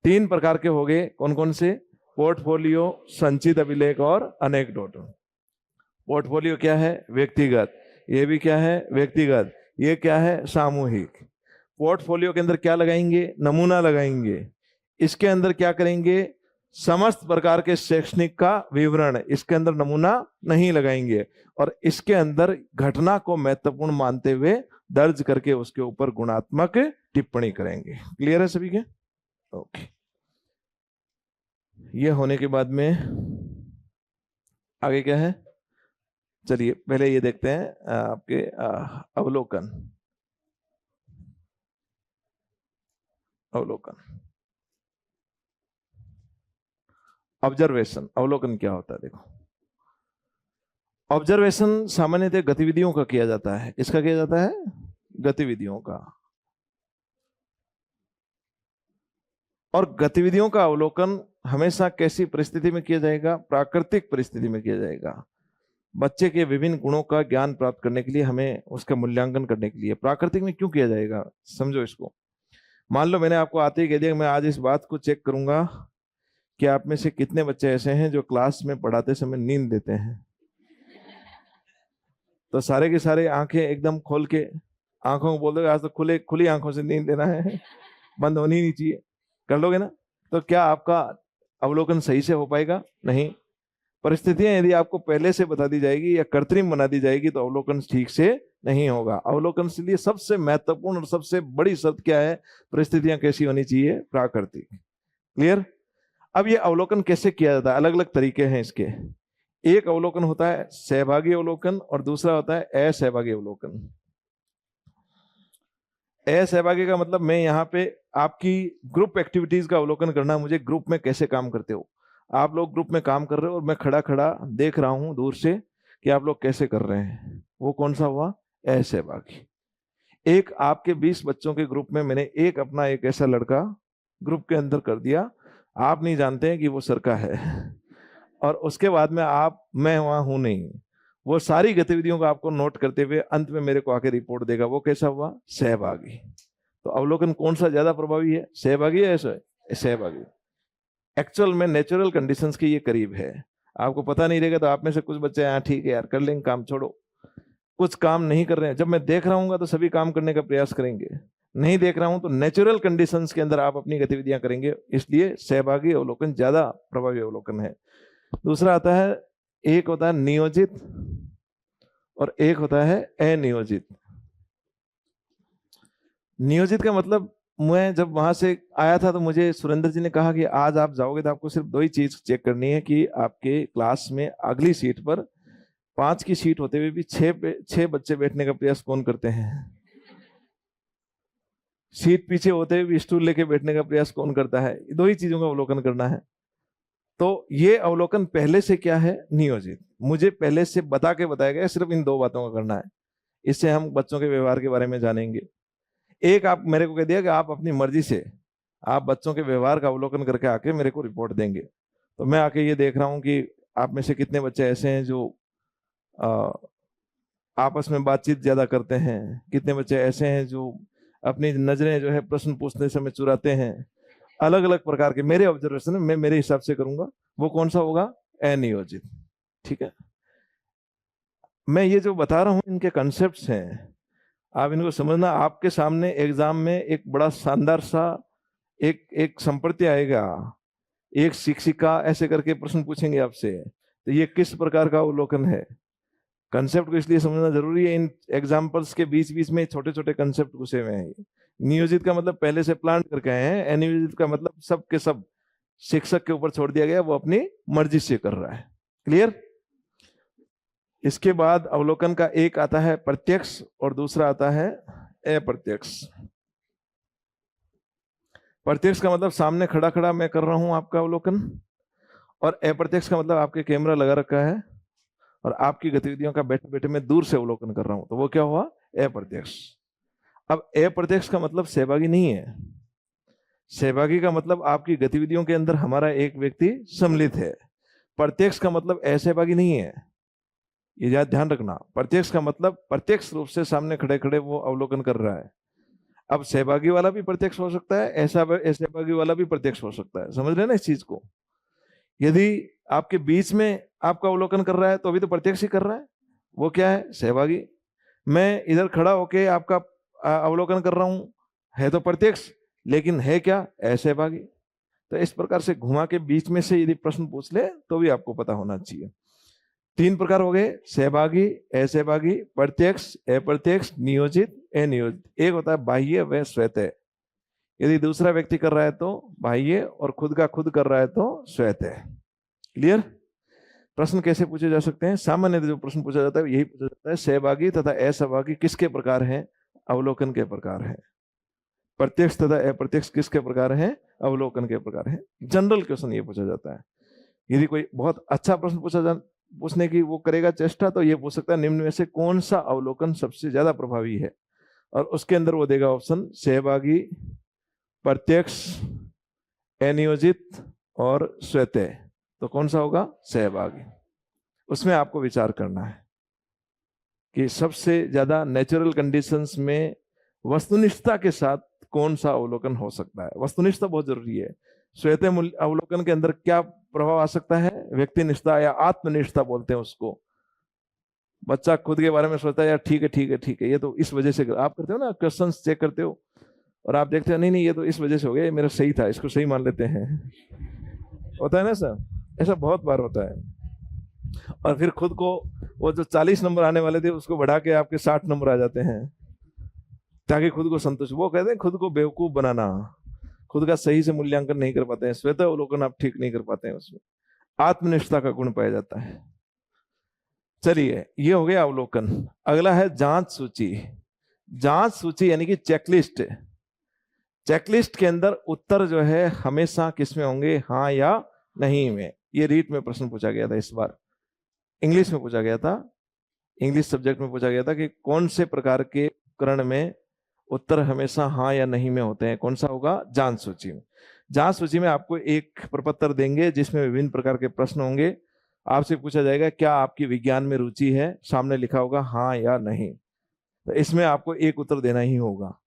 3 प्रकार के हो गए, कौन कौन से? पोर्टफोलियो, संचित अभिलेख और अनेक्डोटल। पोर्टफोलियो क्या है? व्यक्तिगत। ये भी क्या है? व्यक्तिगत। ये क्या है? सामूहिक। पोर्टफोलियो के अंदर क्या लगाएंगे? नमूना लगाएंगे। इसके अंदर क्या करेंगे? समस्त प्रकार के शैक्षणिक का विवरण। इसके अंदर नमूना नहीं लगाएंगे। और इसके अंदर घटना को महत्वपूर्ण मानते हुए दर्ज करके उसके ऊपर गुणात्मक टिप्पणी करेंगे। क्लियर है सभी के? ओके। ये होने के बाद में आगे क्या है? चलिए पहले ये देखते हैं आपके अवलोकन। अवलोकन, ऑब्जर्वेशन। अवलोकन क्या होता है? देखो, ऑब्जर्वेशन सामान्यतः गतिविधियों का किया जाता है। इसका किया जाता है? गतिविधियों का। और गतिविधियों का अवलोकन हमेशा कैसी परिस्थिति में किया जाएगा? प्राकृतिक परिस्थिति में किया जाएगा। बच्चे के विभिन्न गुणों का ज्ञान प्राप्त करने के लिए, हमें उसका मूल्यांकन करने के लिए। प्राकृतिक में क्यों किया जाएगा? समझो इसको। मान लो मैंने आपको आते ही कह दिया मैं आज इस बात को चेक करूंगा कि आप में से कितने बच्चे ऐसे हैं जो क्लास में पढ़ाते समय नींद लेते हैं। तो सारे के सारे आंखें एकदम खोल के आंखों को बोल दोगे आज तो खुली आंखों से नींद लेना है, बंद होनी नहीं चाहिए। कर लोगे ना? तो क्या आपका अवलोकन सही से हो पाएगा? नहीं। परिस्थितियां यदि आपको पहले से बता दी जाएगी या कृत्रिम बना दी जाएगी तो अवलोकन ठीक से नहीं होगा। अवलोकन के लिए सबसे महत्वपूर्ण और सबसे बड़ी शर्त क्या है? परिस्थितियां कैसी होनी चाहिए? प्राकृतिक। क्लियर? अब ये अवलोकन कैसे किया जाता है? अलग अलग तरीके हैं इसके। एक अवलोकन होता है सहभागी अवलोकन और दूसरा होता है असहभागी अवलोकन। असहभागी का मतलब मैं यहाँ पे आपकी ग्रुप एक्टिविटीज का अवलोकन करना, मुझे ग्रुप में कैसे काम करते हो, आप लोग ग्रुप में काम कर रहे हो और मैं खड़ा खड़ा देख रहा हूं दूर से कि आप लोग कैसे कर रहे हैं, वो कौन सा हुआ? असहभागी। एक आपके 20 बच्चों के ग्रुप में मैंने एक अपना एक ऐसा लड़का ग्रुप के अंदर कर दिया, आप नहीं जानते हैं कि वो सर का है, और उसके बाद में मैं वहां हूं नहीं, वो सारी गतिविधियों को आपको नोट करते हुए अंत में मेरे को आके रिपोर्ट देगा। वो कैसा हुआ? सहभागी। तो अवलोकन कौन सा ज्यादा प्रभावी है, सहभागी या सहभागी? एक्चुअल में नेचुरल कंडीशंस के ये करीब है। आपको पता नहीं रहेगा तो आप में से कुछ बच्चे यहाँ ठीक है यार कर लेंगे काम, छोड़ो, कुछ काम नहीं कर रहे हैं। जब मैं देख रहा हूँ तो सभी काम करने का प्रयास करेंगे, नहीं देख रहा हूं तो नेचुरल कंडीशंस के अंदर आप अपनी गतिविधियां करेंगे, इसलिए सहभागी अवलोकन ज्यादा प्रभावी अवलोकन है। दूसरा आता है, एक होता है नियोजित और एक होता है अनियोजित। नियोजित का मतलब, मैं जब वहां से आया था तो मुझे सुरेंद्र जी ने कहा कि आज आप जाओगे तो आपको सिर्फ 2 ही चीज चेक करनी है कि आपके क्लास में अगली सीट पर 5 की सीट होते हुए भी 6 बच्चे बैठने का प्रयास कौन करते हैं, सीट पीछे होते हुए भी स्टूल लेके बैठने का प्रयास कौन करता है। 2 ही चीजों का अवलोकन करना है। तो ये अवलोकन पहले से क्या है, नियोजित, मुझे पहले से बताया गया, सिर्फ इन 2 बातों का करना है। इससे हम बच्चों के व्यवहार के बारे में जानेंगे। एक आप मेरे को कह दिया कि आप अपनी मर्जी से आप बच्चों के व्यवहार का अवलोकन करके आके मेरे को रिपोर्ट देंगे, तो मैं आके ये देख रहा हूँ कि आप में से कितने बच्चे ऐसे हैं जो आपस में बातचीत ज्यादा करते हैं, कितने बच्चे ऐसे हैं जो अपनी नजरें जो है प्रश्न पूछने समय चुराते हैं। अलग अलग प्रकार के मेरे ऑब्जर्वेशन में मैं मेरे हिसाब से करूंगा, वो कौन सा होगा, अनियोजित। ठीक है, मैं ये जो बता रहा हूं इनके कंसेप्ट्स हैं, आप इनको समझना। आपके सामने एग्जाम में एक बड़ा शानदार सा एक संप्रति आएगा, एक शिक्षिका ऐसे करके प्रश्न पूछेंगे आपसे, तो ये किस प्रकार का अवलोकन है। कंसेप्ट को इसलिए समझना जरूरी है, इन एग्जाम्पल्स के बीच बीच में छोटे छोटे कंसेप्ट घुसे हुए हैं। नियोजित का मतलब पहले से प्लान करके आए हैं, अनियोजित का मतलब सब के सब शिक्षक के ऊपर छोड़ दिया गया, वो अपनी मर्जी से कर रहा है। क्लियर? इसके बाद अवलोकन का एक आता है प्रत्यक्ष और दूसरा आता है अप्रत्यक्ष। प्रत्यक्ष का मतलब सामने खड़ा खड़ा मैं कर रहा हूं आपका अवलोकन, और अप्रत्यक्ष का मतलब आपके कैमरा लगा रखा है और आपकी गतिविधियों का बैठे बैठे मैं दूर से अवलोकन कर रहा हूं, तो वो क्या हुआ, अप्रत्यक्ष। अब अप्रत्यक्ष का मतलब सहभागी नहीं है। सहभागी का मतलब आपकी गतिविधियों के अंदर हमारा एक व्यक्ति सम्मिलित है। प्रत्यक्ष का मतलब असहभागी नहीं है, ये याद ध्यान रखना। प्रत्यक्ष का मतलब प्रत्यक्ष रूप से सामने खड़े खड़े वो अवलोकन कर रहा है। अब सहभागी वाला भी प्रत्यक्ष हो सकता है, ऐसा असहभागी वाला भी प्रत्यक्ष हो सकता है, समझ रहे ना इस चीज को। यदि आपके बीच में आपका अवलोकन कर रहा है तो अभी तो प्रत्यक्ष ही कर रहा है, वो क्या है, सहभागी। मैं इधर खड़ा होके आपका अवलोकन कर रहा हूं, है तो प्रत्यक्ष, लेकिन है क्या, असहभागी। तो इस प्रकार से घुमा के बीच में से यदि प्रश्न पूछ ले तो भी आपको पता होना चाहिए। 3 प्रकार हो गए, सहभागी, असहभागी, प्रत्यक्ष, अप्रत्यक्ष, नियोजित, अनियोजित। एक होता है बाह्य व स्वतः। यदि दूसरा व्यक्ति कर रहा है तो बाह्य, और खुद का खुद कर रहा है तो स्वतः। क्लियर? प्रश्न कैसे पूछे जा सकते हैं, सामान्य जो प्रश्न पूछा जाता है यही पूछा जाता है, सहभागी तथा असहभागी किसके प्रकार हैं, अवलोकन के प्रकार हैं। प्रत्यक्ष तथा अप्रत्यक्ष किसके प्रकार हैं, अवलोकन के प्रकार हैं। जनरल क्वेश्चन ये पूछा जाता है। यदि कोई बहुत अच्छा प्रश्न पूछने की वो करेगा चेष्टा, तो ये पूछ सकता है निम्न में से कौन सा अवलोकन सबसे ज्यादा प्रभावी है, और उसके अंदर वो देगा ऑप्शन सहभागी, प्रत्यक्ष, अनियोजित और स्वतः। तो कौन सा होगा, सहभागी। उसमें आपको विचार करना है कि सबसे ज्यादा नेचुरल कंडीशंस में वस्तुनिष्ठता के साथ कौन सा अवलोकन हो सकता है। वस्तुनिष्ठता बहुत जरूरी है। स्वतः अवलोकन के अंदर क्या प्रभाव आ सकता है, व्यक्तिनिष्ठता या आत्मनिष्ठता बोलते हैं उसको। बच्चा खुद के बारे में सोचता है यार ठीक है ठीक है ठीक है, ये तो इस वजह से, आप करते हो ना क्वेश्चन चेक करते हो और आप देखते हो नहीं नहीं ये तो इस वजह से हो गया, ये मेरा सही था, इसको सही मान लेते हैं। होता है ना सर, ऐसा बहुत बार होता है। और फिर खुद को, वो जो 40 नंबर आने वाले थे उसको बढ़ा के आपके 60 नंबर आ जाते हैं, ताकि खुद को संतुष्ट। वो कहते हैं खुद को बेवकूफ बनाना, खुद का सही से मूल्यांकन नहीं कर पाते हैं, स्वतः अवलोकन आप ठीक नहीं कर पाते हैं, उसमें आत्मनिष्ठता का गुण पाया जाता है। चलिए, ये हो गया अवलोकन। अगला है जांच सूची। जांच सूची यानी कि चेकलिस्ट। चेकलिस्ट के अंदर उत्तर जो है हमेशा किसमें होंगे, हाँ या नहीं में। ये रीट में प्रश्न पूछा गया था, इस बार इंग्लिश में पूछा गया था, इंग्लिश सब्जेक्ट में पूछा गया था कि कौन से प्रकार के उपकरण में उत्तर हमेशा हाँ या नहीं में होते हैं। कौन सा होगा? जांच सूची में। जांच सूची में आपको एक प्रपत्र देंगे जिसमें विभिन्न प्रकार के प्रश्न होंगे। आपसे पूछा जाएगा क्या आपकी विज्ञान में रुचि है, सामने लिखा होगा हाँ या नहीं, तो इसमें आपको एक उत्तर देना ही होगा।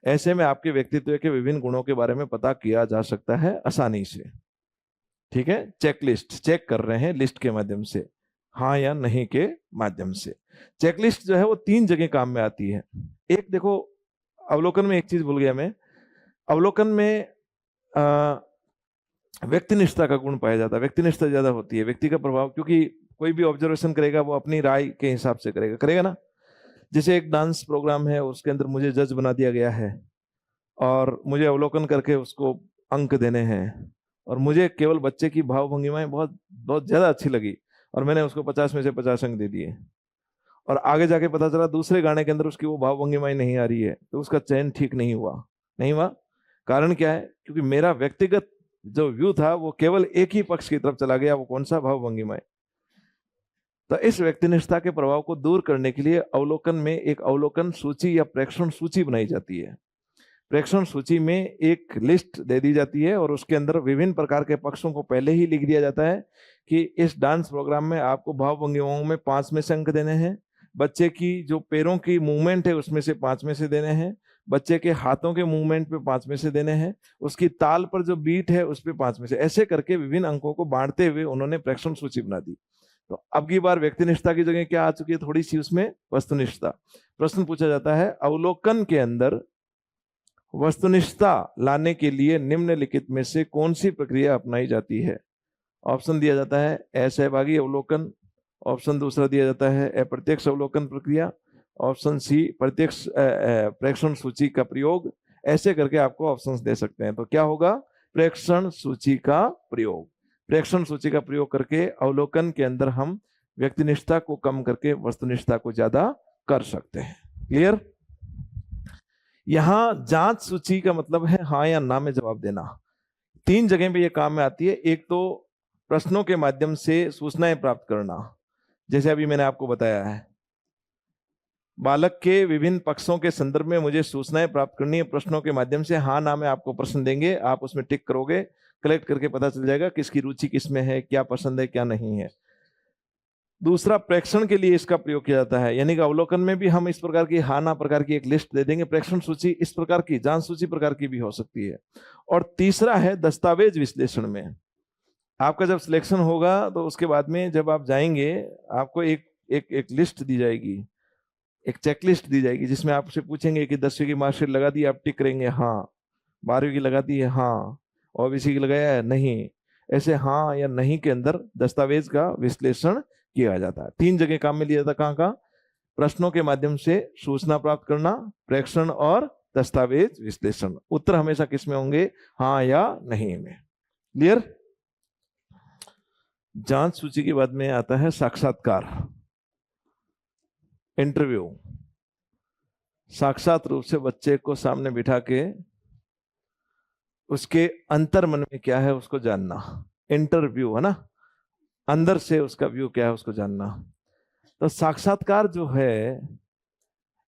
ऐसे में आपके व्यक्तित्व के विभिन्न गुणों के बारे में पता किया जा सकता है आसानी से। ठीक है, चेकलिस्ट चेक कर रहे हैं लिस्ट के माध्यम से, हाँ या नहीं के माध्यम से। चेकलिस्ट जो है वो 3 जगह काम में आती है। एक देखो, अवलोकन में एक चीज भूल गया मैं, अवलोकन में व्यक्तिनिष्ठता का गुण पाया जाता है, व्यक्तिनिष्ठता ज्यादा होती है, व्यक्ति का प्रभाव, क्योंकि कोई भी ऑब्जर्वेशन करेगा वो अपनी राय के हिसाब से करेगा ना। जैसे एक डांस प्रोग्राम है, उसके अंदर मुझे जज बना दिया गया है और मुझे अवलोकन करके उसको अंक देने हैं, और मुझे केवल बच्चे की भाव भंगिमाएं बहुत बहुत ज्यादा अच्छी लगी और मैंने उसको 50 में से 50 अंक दे दिए, और आगे जाके पता चला दूसरे गाने के अंदर उसकी वो भाव भंगिमाएं नहीं आ रही है, तो उसका चयन ठीक नहीं हुआ। नहीं हुआ, कारण क्या है? क्योंकि मेरा व्यक्तिगत जो व्यू था वो केवल एक ही पक्ष की तरफ चला गया। वो कौन सा? भाव भंगिमाएं। तो इस व्यक्तिनिष्ठता के प्रभाव को दूर करने के लिए अवलोकन में एक अवलोकन सूची या प्रेक्षण सूची बनाई जाती है। प्रेक्षण सूची में एक लिस्ट दे दी जाती है और उसके अंदर विभिन्न प्रकार के पक्षों को पहले ही लिख दिया जाता है कि इस डांस प्रोग्राम में आपको भाव भंगिमाओं में 5 में से अंक देने हैं, बच्चे की जो पैरों की मूवमेंट है उसमें से 5 में से देने हैं, बच्चे के हाथों के मूवमेंट पे 5 में से देने हैं, उसकी ताल पर जो बीट है उस पर 5 में से, ऐसे करके विभिन्न अंकों को बांटते हुए उन्होंने प्रेक्षण सूची बना दी। तो अब की बार व्यक्तिनिष्ठता की जगह क्या आ चुकी है? थोड़ी सी उसमें वस्तुनिष्ठता। प्रश्न पूछा जाता है अवलोकन के अंदर वस्तुनिष्ठता लाने के लिए निम्नलिखित में से कौन सी प्रक्रिया अपनाई जाती है? ऑप्शन दिया जाता है असहभागी अवलोकन, ऑप्शन दूसरा दिया जाता है अप्रत्यक्ष अवलोकन प्रक्रिया, ऑप्शन सी प्रत्यक्ष प्रेक्षण सूची का प्रयोग। ऐसे करके आपको ऑप्शंस दे सकते हैं। तो क्या होगा? प्रेक्षण सूची का प्रयोग। प्रेक्षण सूची का प्रयोग करके अवलोकन के अंदर हम व्यक्तिनिष्ठता को कम करके वस्तुनिष्ठता को ज्यादा कर सकते हैं। क्लियर? यहां जांच सूची का मतलब है हाँ या ना में जवाब देना। 3 जगह पे ये काम में आती है। एक तो प्रश्नों के माध्यम से सूचनाएं प्राप्त करना, जैसे अभी मैंने आपको बताया है, बालक के विभिन्न पक्षों के संदर्भ में मुझे सूचनाएं प्राप्त करनी है। प्रश्नों के माध्यम से हाँ ना में आपको प्रश्न देंगे, आप उसमें टिक करोगे, कलेक्ट करके पता चल जाएगा किसकी रुचि किसमें है, क्या पसंद है क्या नहीं है। दूसरा, प्रेक्षण के लिए इसका प्रयोग किया जाता है, यानी कि अवलोकन में भी हम इस प्रकार की हाँ ना प्रकार की एक लिस्ट दे देंगे। प्रेक्षण सूची इस प्रकार की, जांच सूची प्रकार की भी हो सकती है। और तीसरा है दस्तावेज विश्लेषण में। आपका जब सिलेक्शन होगा तो उसके बाद में जब आप जाएंगे आपको एक एक एक लिस्ट दी जाएगी, एक चेकलिस्ट दी जाएगी, जिसमें आपसे पूछेंगे कि 10वीं की मार्कशीट लगा दी, आप टिक करेंगे हाँ, 12वीं की लगा दी है हाँ, ओबीसी की लगाया है नहीं। ऐसे हाँ या नहीं के अंदर दस्तावेज का विश्लेषण किया जाता है। 3 जगह काम में लिया जाता है। कहाँ कहाँ? प्रश्नों के माध्यम से सूचना प्राप्त करना, प्रेक्षण और दस्तावेज विश्लेषण। उत्तर हमेशा किसमें होंगे? हाँ या नहीं में। क्लियर? जांच सूची के बाद में आता है साक्षात्कार, इंटरव्यू। साक्षात रूप से बच्चे को सामने बिठा के उसके अंतर मन में क्या है उसको जानना। इंटरव्यू है ना, अंदर से उसका व्यू क्या है उसको जानना। तो साक्षात्कार जो है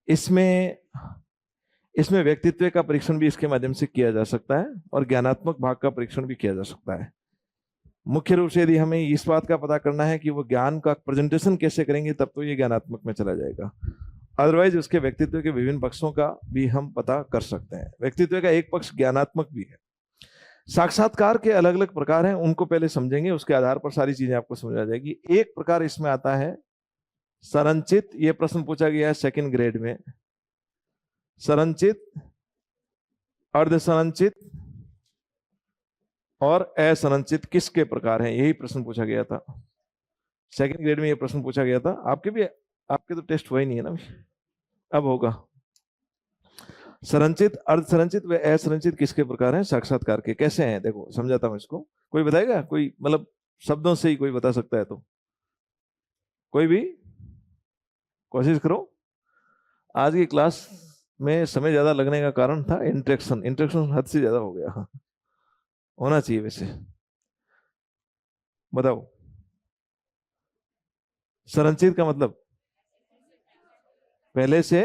इसमें व्यक्तित्व का परीक्षण भी इसके माध्यम से किया जा सकता है और ज्ञानात्मक भाग का परीक्षण भी किया जा सकता है। मुख्य रूप से यदि हमें इस बात का पता करना है कि वो ज्ञान का प्रेजेंटेशन कैसे करेंगे तब तो ये ज्ञानात्मक में चला जाएगा। अदरवाइज उसके व्यक्तित्व के विभिन्न पक्षों का भी हम पता कर सकते हैं। व्यक्तित्व का एक पक्ष ज्ञानात्मक भी है। साक्षात्कार के अलग अलग प्रकार हैं, उनको पहले समझेंगे, उसके आधार पर सारी चीजें आपको समझ आ जाएगी। एक प्रकार इसमें आता है संरचित। ये प्रश्न पूछा गया है 2nd ग्रेड में। संरचित, अर्ध संरचित और असंरचित किसके प्रकार हैं, यही प्रश्न पूछा गया था 2nd ग्रेड में। ये प्रश्न पूछा गया था। आपके तो टेस्ट हुआ ही नहीं है ना, अब होगा। संरचित, अर्ध संरचित व असंरचित किसके प्रकार हैं? साक्षात्कार के। कैसे हैं देखो, समझाता हूं इसको। कोई बताएगा? कोई मतलब शब्दों से ही कोई बता सकता है तो कोई भी कोशिश करो। आज की क्लास में समय ज्यादा लगने का कारण था इंट्रैक्शन हद से ज्यादा हो गया। होना चाहिए वैसे। बताओ, संरचित का मतलब पहले से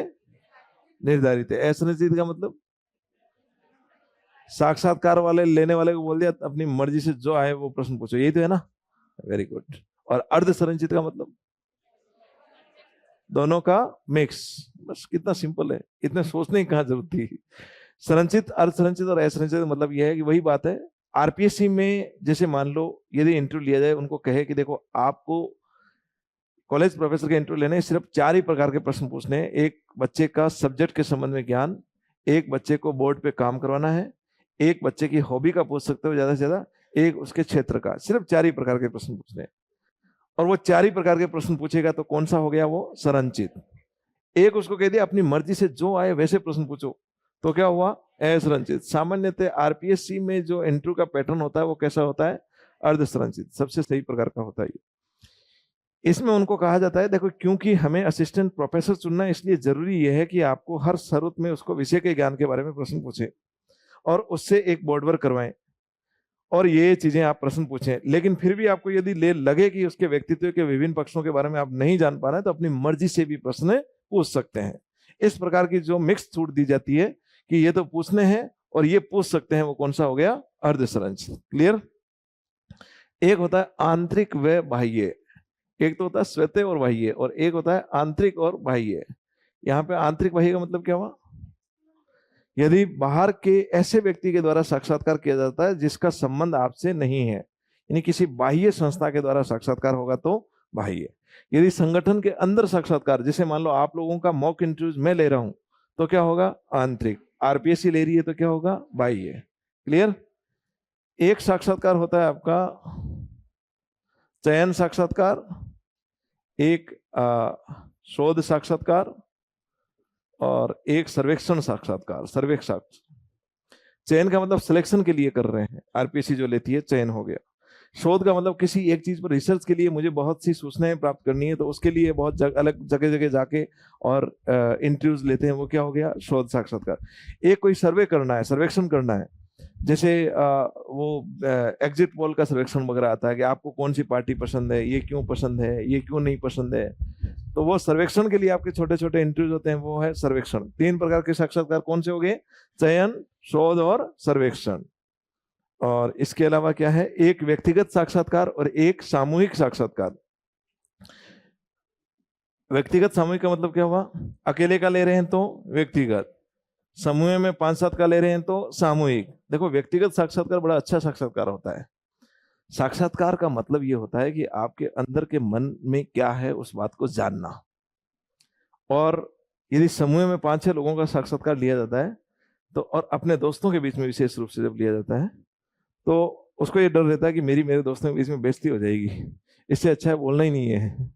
निर्धारित है। असंरचित का मतलब साक्षात्कार वाले लेने वाले को बोल दिया अपनी मर्जी से जो आए वो प्रश्न पूछो, यही तो है ना। Very good. और अर्ध संरचित का मतलब दोनों का मिक्स। बस कितना सिंपल है, इतने सोचने की कहाँ जरूरत थी। संरचित, अर्ध संरचित और असंरचित मतलब यह है कि वही बात है। आरपीएससी में जैसे मान लो यदि इंटरव्यू लिया जाए, उनको कहे कि देखो आपको कॉलेज प्रोफेसर के इंटरव्यू लेने सिर्फ 4 ही प्रकार के प्रश्न पूछने हैं। एक बच्चे का सब्जेक्ट के संबंध में ज्ञान, एक बच्चे को बोर्ड पे काम करवाना है, एक बच्चे की हॉबी का पूछ सकते हो ज्यादा से ज्यादा, एक उसके क्षेत्र का। सिर्फ 4 ही प्रकार के प्रश्न पूछने हैं। और वो 4 ही प्रकार के प्रश्न पूछेगा तो कौन सा हो गया वो संरचित। एक उसको कह दिया अपनी मर्जी से जो आए वैसे प्रश्न पूछो, तो क्या हुआ असंरचित। सामान्यतः आरपीएससी में जो इंटरव्यू का पैटर्न होता है वो कैसा होता है, अर्ध संरचित, सबसे सही प्रकार का होता है। इसमें उनको कहा जाता है देखो क्योंकि हमें असिस्टेंट प्रोफेसर चुनना है, इसलिए जरूरी यह है कि आपको हर शरुत में उसको विषय के ज्ञान के बारे में प्रश्न पूछे और उससे एक बोर्ड वर्क करवाएं और ये चीजें आप प्रश्न पूछें। लेकिन फिर भी आपको यदि लगे कि उसके व्यक्तित्व के विभिन्न पक्षों के बारे में आप नहीं जान पा रहे हैं तो अपनी मर्जी से भी प्रश्न पूछ सकते हैं। इस प्रकार की जो मिक्स छूट दी जाती है कि ये तो पूछने हैं और ये पूछ सकते हैं, वो कौन सा हो गया, अर्ध संरचित। क्लियर। एक होता है आंतरिक व बाह्य, एक तो होता है श्वेत और बाह्य, और एक होता है आंतरिक और बाह्य। यहाँ पे आंतरिक बाह्य का मतलब क्या हुआ, यदि बाहर के ऐसे व्यक्ति के द्वारा साक्षात्कार किया जाता है जिसका संबंध आपसे नहीं है, यानी किसी बाह्य संस्था के द्वारा साक्षात्कार होगा तो बाह्य। यदि संगठन के अंदर साक्षात्कार, जैसे मान लो आप लोगों का मॉक इंटरव्यू मैं ले रहा हूं तो क्या होगा, आंतरिक। आरपीएससी ले रही है तो क्या होगा, बाह्य। क्लियर। एक साक्षात्कार होता है आपका चयन साक्षात्कार, एक शोध साक्षात्कार और एक सर्वेक्षण साक्षात्कार। सर्वेक्षण चयन का मतलब सिलेक्शन के लिए कर रहे हैं, आरपीएससी जो लेती है चयन हो गया। शोध का मतलब किसी एक चीज पर रिसर्च के लिए मुझे बहुत सी सूचनाएं प्राप्त करनी है तो उसके लिए बहुत अलग जगह जगह जाके और इंटरव्यूज लेते हैं, वो क्या हो गया, शोध साक्षात्कार। एक कोई सर्वे करना है, सर्वेक्षण करना है, जैसे वो एग्जिट पोल का सर्वेक्षण वगैरह आता है कि आपको कौन सी पार्टी पसंद है, ये क्यों पसंद है, ये क्यों नहीं पसंद है, तो वो सर्वेक्षण के लिए आपके छोटे छोटे इंटरव्यूज होते हैं, वो है सर्वेक्षण। 3 प्रकार के साक्षात्कार कौन से हो गए, चयन, शोध और सर्वेक्षण। और इसके अलावा क्या है, एक व्यक्तिगत साक्षात्कार और एक सामूहिक साक्षात्कार। व्यक्तिगत सामूहिक का मतलब क्या हुआ, अकेले का ले रहे हैं तो व्यक्तिगत, समूह में 5-7 का ले रहे हैं तो सामूहिक। देखो व्यक्तिगत साक्षात्कार बड़ा अच्छा साक्षात्कार होता है। साक्षात्कार का मतलब ये होता है कि आपके अंदर के मन में क्या है उस बात को जानना। और यदि समूह में 5-6 लोगों का साक्षात्कार लिया जाता है तो, और अपने दोस्तों के बीच में विशेष रूप से जब लिया जाता है तो उसको ये डर रहता है कि मेरे दोस्तों के बीच में बेइज्जती हो जाएगी, इससे अच्छा है बोलना ही नहीं है,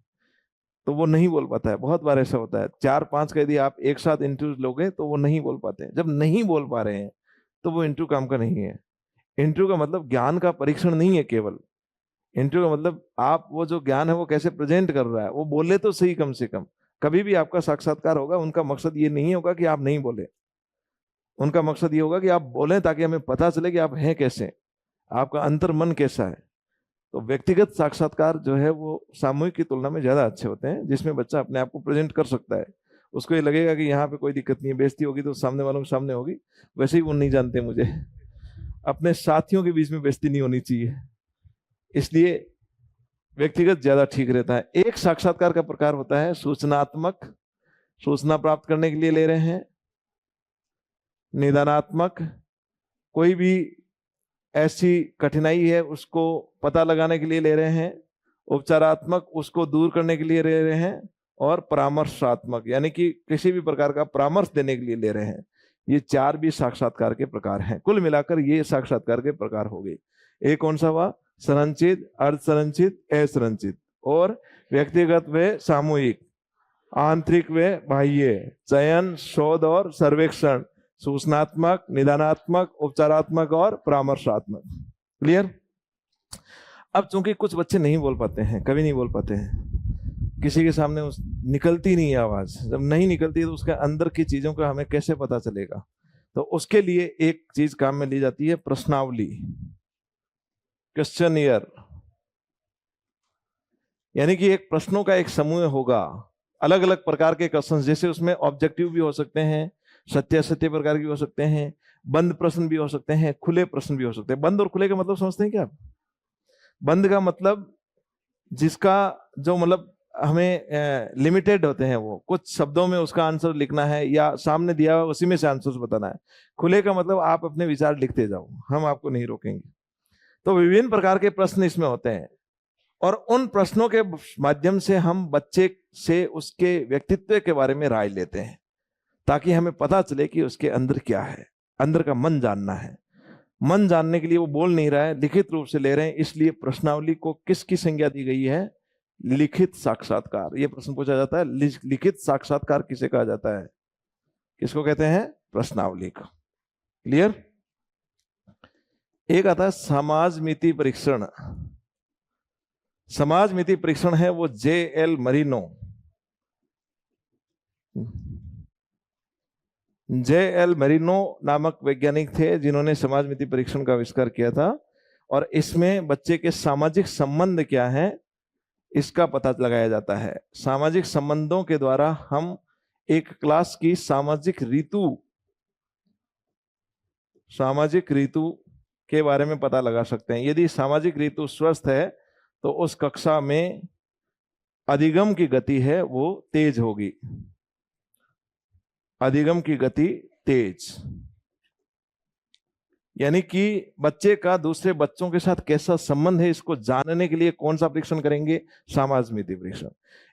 तो वो नहीं बोल पाता है। बहुत बार ऐसा होता है, 4-5 का यदि आप एक साथ इंटरव्यू लोगे तो वो नहीं बोल पाते हैं। जब नहीं बोल पा रहे हैं तो वो इंटरव्यू काम का नहीं है। इंटरव्यू का मतलब ज्ञान का परीक्षण नहीं है केवल, इंटरव्यू का मतलब आप वो जो ज्ञान है वो कैसे प्रेजेंट कर रहा है, वो बोले तो सही कम से कम। कभी भी आपका साक्षात्कार होगा उनका मकसद ये नहीं होगा कि आप नहीं बोले, उनका मकसद ये होगा कि आप बोलें ताकि हमें पता चले कि आप हैं कैसे, आपका अंतर मन कैसा है। तो व्यक्तिगत साक्षात्कार जो है वो सामूहिक की तुलना में ज्यादा अच्छे होते हैं, जिसमें बच्चा अपने आप को प्रेजेंट कर सकता है। उसको ये लगेगा कि यहाँ पे कोई दिक्कत नहीं है, बेइज्जती होगी तो सामने वालों के सामने होगी, वैसे ही वो नहीं जानते मुझे, अपने साथियों के बीच में बेइज्जती नहीं होनी चाहिए, इसलिए व्यक्तिगत ज्यादा ठीक रहता है। एक साक्षात्कार का प्रकार होता है सूचनात्मक, सूचना प्राप्त करने के लिए ले रहे हैं। निदानात्मक, कोई भी ऐसी कठिनाई है उसको पता लगाने के लिए ले रहे हैं। उपचारात्मक, उसको दूर करने के लिए ले रहे हैं। और परामर्शात्मक, यानी कि किसी भी प्रकार का परामर्श देने के लिए ले रहे हैं। ये 4 भी साक्षात्कार के प्रकार हैं। कुल मिलाकर ये साक्षात्कार के प्रकार हो गए। एक कौन सा हुआ, संरचित, अर्ध संरचित, असंरचित। और व्यक्तिगत व सामूहिक, आंतरिक व बाह्य, चयन, शोध और सर्वेक्षण, सूचनात्मक, निदानात्मक, उपचारात्मक और परामर्शात्मक। क्लियर। अब चूंकि कुछ बच्चे नहीं बोल पाते हैं, कभी नहीं बोल पाते हैं, किसी के सामने निकलती नहीं है आवाज, जब नहीं निकलती है तो उसके अंदर की चीजों का हमें कैसे पता चलेगा, तो उसके लिए एक चीज काम में ली जाती है, प्रश्नावली, क्वेश्चनियर। यानी कि एक प्रश्नों का एक समूह होगा, अलग अलग प्रकार के क्वेश्चन, जैसे उसमें ऑब्जेक्टिव भी हो सकते हैं, सत्य असत्य प्रकार के भी हो सकते हैं, बंद प्रश्न भी हो सकते हैं, खुले प्रश्न भी हो सकते हैं। बंद और खुले का मतलब समझते हैं क्या आप? बंद का मतलब जिसका जो मतलब हमें लिमिटेड होते हैं, वो कुछ शब्दों में उसका आंसर लिखना है या सामने दिया हुआ उसी में से आंसर बताना है। खुले का मतलब आप अपने विचार लिखते जाओ, हम आपको नहीं रोकेंगे। तो विभिन्न प्रकार के प्रश्न इसमें होते हैं और उन प्रश्नों के माध्यम से हम बच्चे से उसके व्यक्तित्व के बारे में राय लेते हैं, ताकि हमें पता चले कि उसके अंदर क्या है। अंदर का मन जानना है। मन जानने के लिए वो बोल नहीं रहा है, लिखित रूप से ले रहे हैं, इसलिए प्रश्नावली को किसकी संज्ञा दी गई है? लिखित साक्षात्कार। ये प्रश्न पूछा जाता है, लिखित साक्षात्कार किसे कहा जाता है? किसको कहते हैं? प्रश्नावली को। क्लियर? एक आता है समाज मिति परीक्षण। समाज मिति परीक्षण है वो J.L. Merino, J.L. मरीनो नामक वैज्ञानिक थे जिन्होंने समाज मिति परीक्षण का आविष्कार किया था। और इसमें बच्चे के सामाजिक संबंध क्या है इसका पता लगाया जाता है। सामाजिक संबंधों के द्वारा हम एक क्लास की सामाजिक ऋतु के बारे में पता लगा सकते हैं। यदि सामाजिक ऋतु स्वस्थ है तो उस कक्षा में अधिगम की गति है वो तेज होगी। अधिगम की गति तेज, यानी कि बच्चे का दूसरे बच्चों के साथ कैसा संबंध है इसको जानने के लिए कौन सा परीक्षण करेंगे? समाज मिति परीक्षण।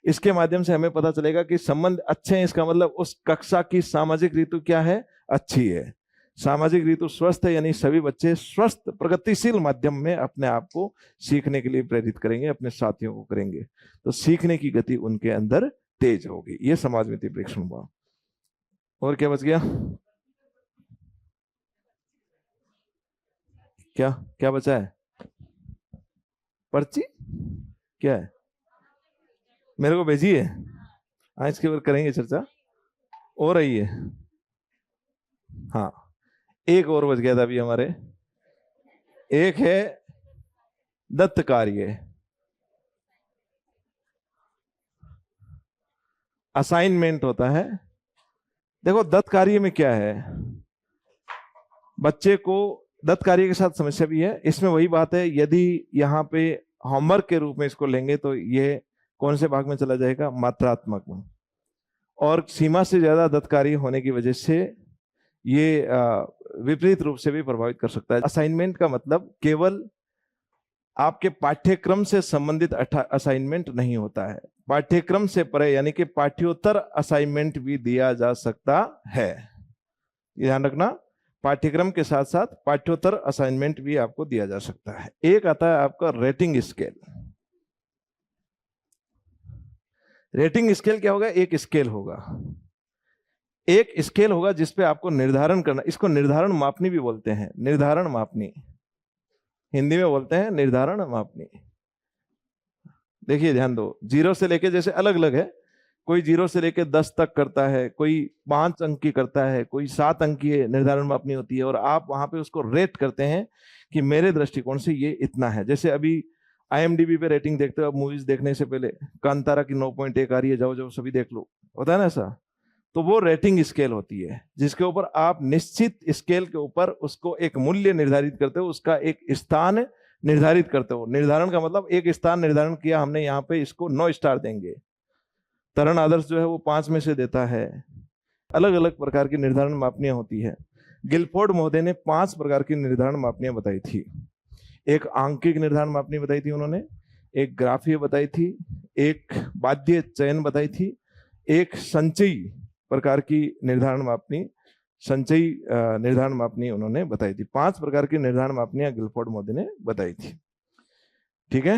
इसके माध्यम से हमें पता चलेगा कि संबंध अच्छे हैं, इसका मतलब उस कक्षा की सामाजिक ऋतु क्या है? अच्छी है। सामाजिक ऋतु स्वस्थ है, यानी सभी बच्चे स्वस्थ प्रगतिशील माध्यम में अपने आप को सीखने के लिए प्रेरित करेंगे, अपने साथियों को करेंगे, तो सीखने की गति उनके अंदर तेज होगी। यह समाज मिति परीक्षण हुआ। और क्या बच गया? क्या क्या बचा है? पर्ची क्या है? मेरे को भेजी है। आज इसके ऊपर करेंगे चर्चा। हो रही है। हाँ, एक और बच गया था अभी हमारे। एक है दत्त कार्य, असाइनमेंट होता है। देखो दत्त कार्य में क्या है, बच्चे को दत्त कार्य के साथ समस्या भी है। इसमें वही बात है, यदि यहाँ पे होमवर्क के रूप में इसको लेंगे तो ये कौन से भाग में चला जाएगा? मात्रात्मक में। और सीमा से ज्यादा दत्त कार्य होने की वजह से ये विपरीत रूप से भी प्रभावित कर सकता है। असाइनमेंट का मतलब केवल आपके पाठ्यक्रम से संबंधित असाइनमेंट नहीं होता है, पाठ्यक्रम से परे यानी कि पाठ्योत्तर असाइनमेंट भी दिया जा सकता है। ध्यान रखना, पाठ्यक्रम के साथ साथ पाठ्योत्तर असाइनमेंट भी आपको दिया जा सकता है। एक आता है आपका रेटिंग स्केल। रेटिंग स्केल क्या होगा? एक स्केल होगा, एक स्केल होगा जिसपे आपको निर्धारण करना। इसको निर्धारण मापनी भी बोलते हैं, निर्धारण मापनी, हिंदी में बोलते हैं निर्धारण मापनी। देखिए ध्यान दो, 0 से लेके जैसे अलग अलग है, कोई 0 से लेके 10 तक करता है, कोई 5 अंक की करता है, कोई 7 अंक की निर्धारण मापनी होती है, और आप वहां पे उसको रेट करते हैं कि मेरे दृष्टिकोण से ये इतना है। जैसे अभी IMDb पे रेटिंग देखते हो आप, मूवीज देखने से पहले कांतारा की 9.1 आ रही है, जाओ जाओ सभी देख लो, होता है ना ऐसा। तो वो रेटिंग स्केल होती है जिसके ऊपर आप निश्चित स्केल के ऊपर उसको एक मूल्य निर्धारित करते हो, उसका एक स्थान निर्धारित करते हो। निर्धारण का मतलब एक स्थान निर्धारण किया हमने, यहाँ पे इसको 9 स्टार देंगे। तरण आदर्श जो है वो 5 में से देता है। अलग अलग प्रकार की निर्धारण मापनियां होती है। गिलफोर्ड महोदय ने 5 प्रकार की निर्धारण मापनियां बताई थी। एक आंकिक निर्धारण मापनी बताई थी उन्होंने, एक ग्राफीय बताई थी, एक बाध्य चयन बताई थी, एक संचयी प्रकार की निर्धारण मापनी, संचयी निर्धारण मापनी उन्होंने बताई थी। 5 प्रकार की निर्धारण मापनियां गिलफोर्ड महोदय ने बताई थी। ठीक है,